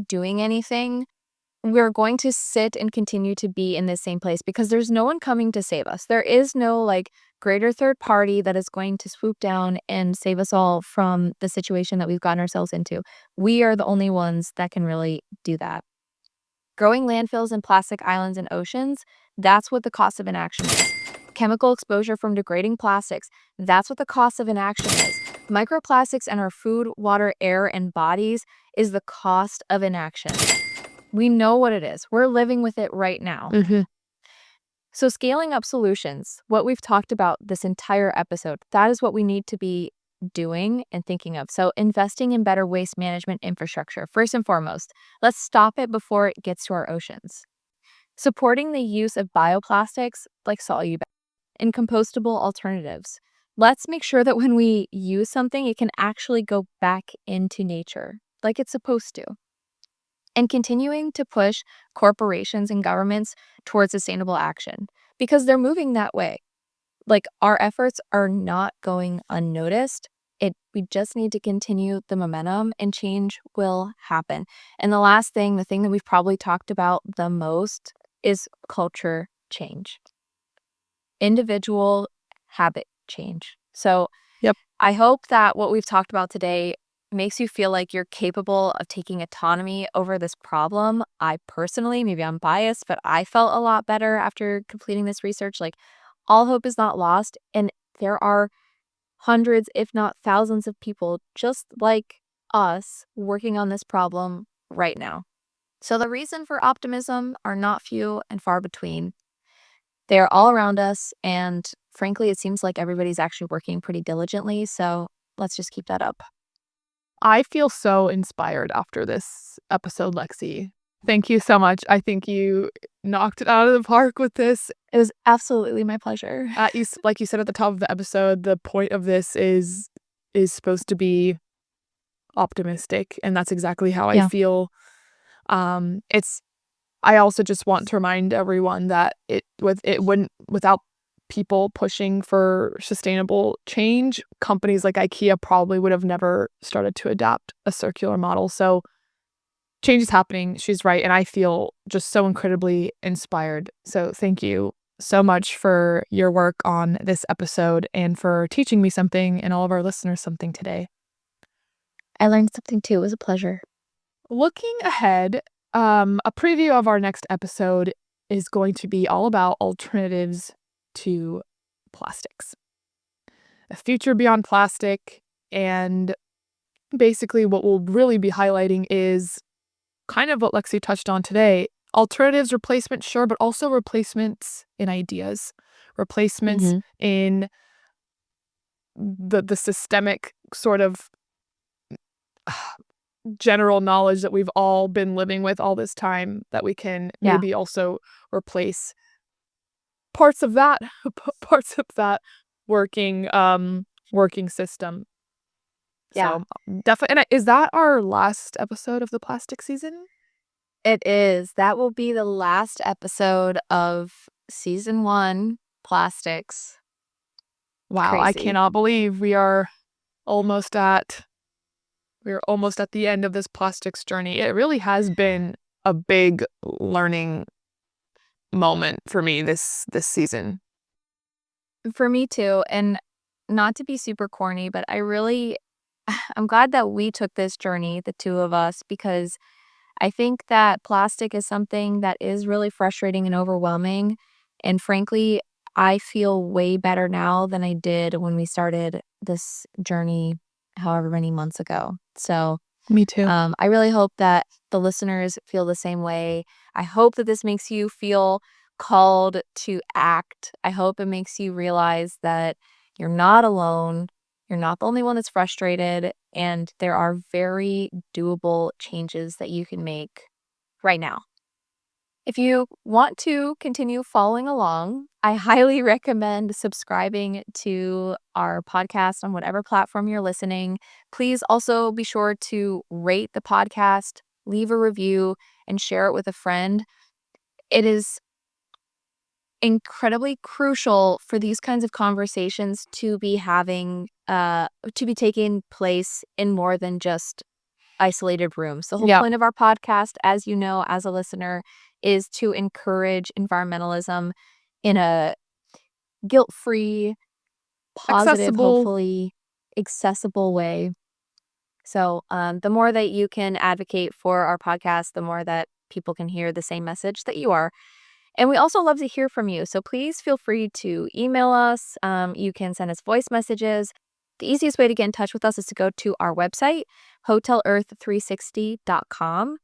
doing anything, we're going to sit and continue to be in the same place because there's no one coming to save us. There is no like greater third party that is going to swoop down and save us all from the situation that we've gotten ourselves into. We are the only ones that can really do that. Growing landfills and plastic islands and oceans, that's what the cost of inaction is. Chemical exposure from degrading plastics, that's what the cost of inaction is. Microplastics in our food, water, air, and bodies is the cost of inaction. We know what it is. We're living with it right now. Mm-hmm. So scaling up solutions, what we've talked about this entire episode, that is what we need to be doing and thinking of. So investing in better waste management infrastructure, first and foremost. Let's stop it before it gets to our oceans. Supporting the use of bioplastics like Soluble and compostable alternatives. Let's make sure that when we use something, it can actually go back into nature like it's supposed to. And continuing to push corporations and governments towards sustainable action because they're moving that way. Like, our efforts are not going unnoticed. We just need to continue the momentum and change will happen. And the last thing, the thing that we've probably talked about the most is culture change. Individual habit change. So Yep. I hope that what we've talked about today makes you feel like you're capable of taking autonomy over this problem. I personally, maybe I'm biased, but I felt a lot better after completing this research. Like, all hope is not lost. And there are hundreds, if not thousands of people just like us working on this problem right now. So the reason for optimism are not few and far between. They are all around us. And frankly, it seems like everybody's actually working pretty diligently. So let's just keep that up. I feel so inspired after this episode, Lexi. Thank you so much. I think you knocked it out of the park with this. It was absolutely my pleasure. Like you said at the top of the episode, the point of this is supposed to be optimistic, and that's exactly how I feel. I also just want to remind everyone that without people pushing for sustainable change, companies like IKEA probably would have never started to adopt a circular model. So change is happening. She's right. And I feel just so incredibly inspired. So thank you so much for your work on this episode and for teaching me something and all of our listeners something today. I learned something too. It was a pleasure. Looking ahead, a preview of our next episode is going to be all about alternatives to plastics. A future beyond plastic, and basically what we'll really be highlighting is kind of what Lexi touched on today. Alternatives, replacements, sure, but also replacements in ideas, replacements in the systemic sort of general knowledge that we've all been living with all this time, that we can maybe also replace parts of that working system. So definitely. And is that our last episode of the plastic season? It is. That will be the last episode of season 1, plastics. Wow, I cannot believe we are almost at the end of this plastics journey. It really has been a big learning moment for me this season. For me too. And not to be super corny, but I'm glad that we took this journey, the two of us, because I think that plastic is something that is really frustrating and overwhelming. And frankly, I feel way better now than I did when we started this journey however many months ago. So me too. I really hope that the listeners feel the same way. I hope that this makes you feel called to act. I hope it makes you realize that you're not alone. You're not the only one that's frustrated, and there are very doable changes that you can make right now. If you want to continue following along, I highly recommend subscribing to our podcast on whatever platform you're listening. Please also be sure to rate the podcast, leave a review, and share it with a friend. It is incredibly crucial for these kinds of conversations to be taking place in more than just isolated rooms. The whole point of our podcast, as you know, as a listener, is to encourage environmentalism in a guilt-free, positive, hopefully accessible way. So the more that you can advocate for our podcast, the more that people can hear the same message that you are. And we also love to hear from you. So please feel free to email us. You can send us voice messages. The easiest way to get in touch with us is to go to our website, hotelearth360.com.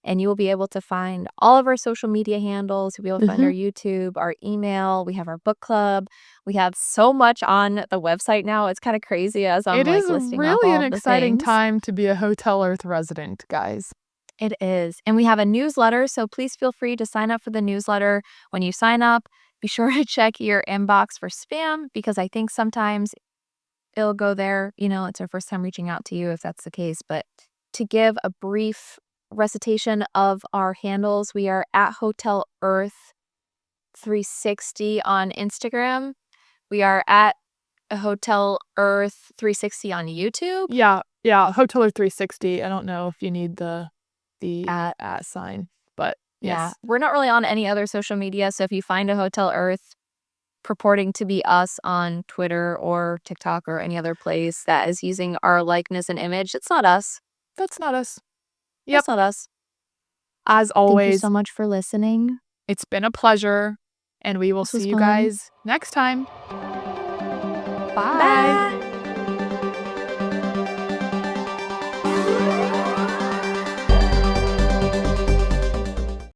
and you will be able to find all of our social media handles. You'll be able to find our Mhm. YouTube, our email. We have our book club. We have so much on the website now. It's kind of crazy as I'm It is like listing off really all an of the exciting things. time to be a Hotel Earth resident, guys. It is. And we have a newsletter, so please feel free to sign up for the newsletter. When you sign up, be sure to check your inbox for spam because I think sometimes it'll go there. It's our first time reaching out to you if that's the case. But to give a brief recitation of our handles, we are at Hotel Earth 360 on Instagram. We are at Hotel Earth 360 on YouTube. Yeah, Hotel Earth 360. I don't know if you need the At @ sign, but Yeah, yes. we're not really on any other social media. So if you find a Hotel Earth purporting to be us on Twitter or TikTok or any other place that is using our likeness and image, it's not us. That's not us. Yep. That's not us. As Thank you always, so much for listening. it's been a pleasure, and we will This was see you fun. guys next time. Bye. Bye.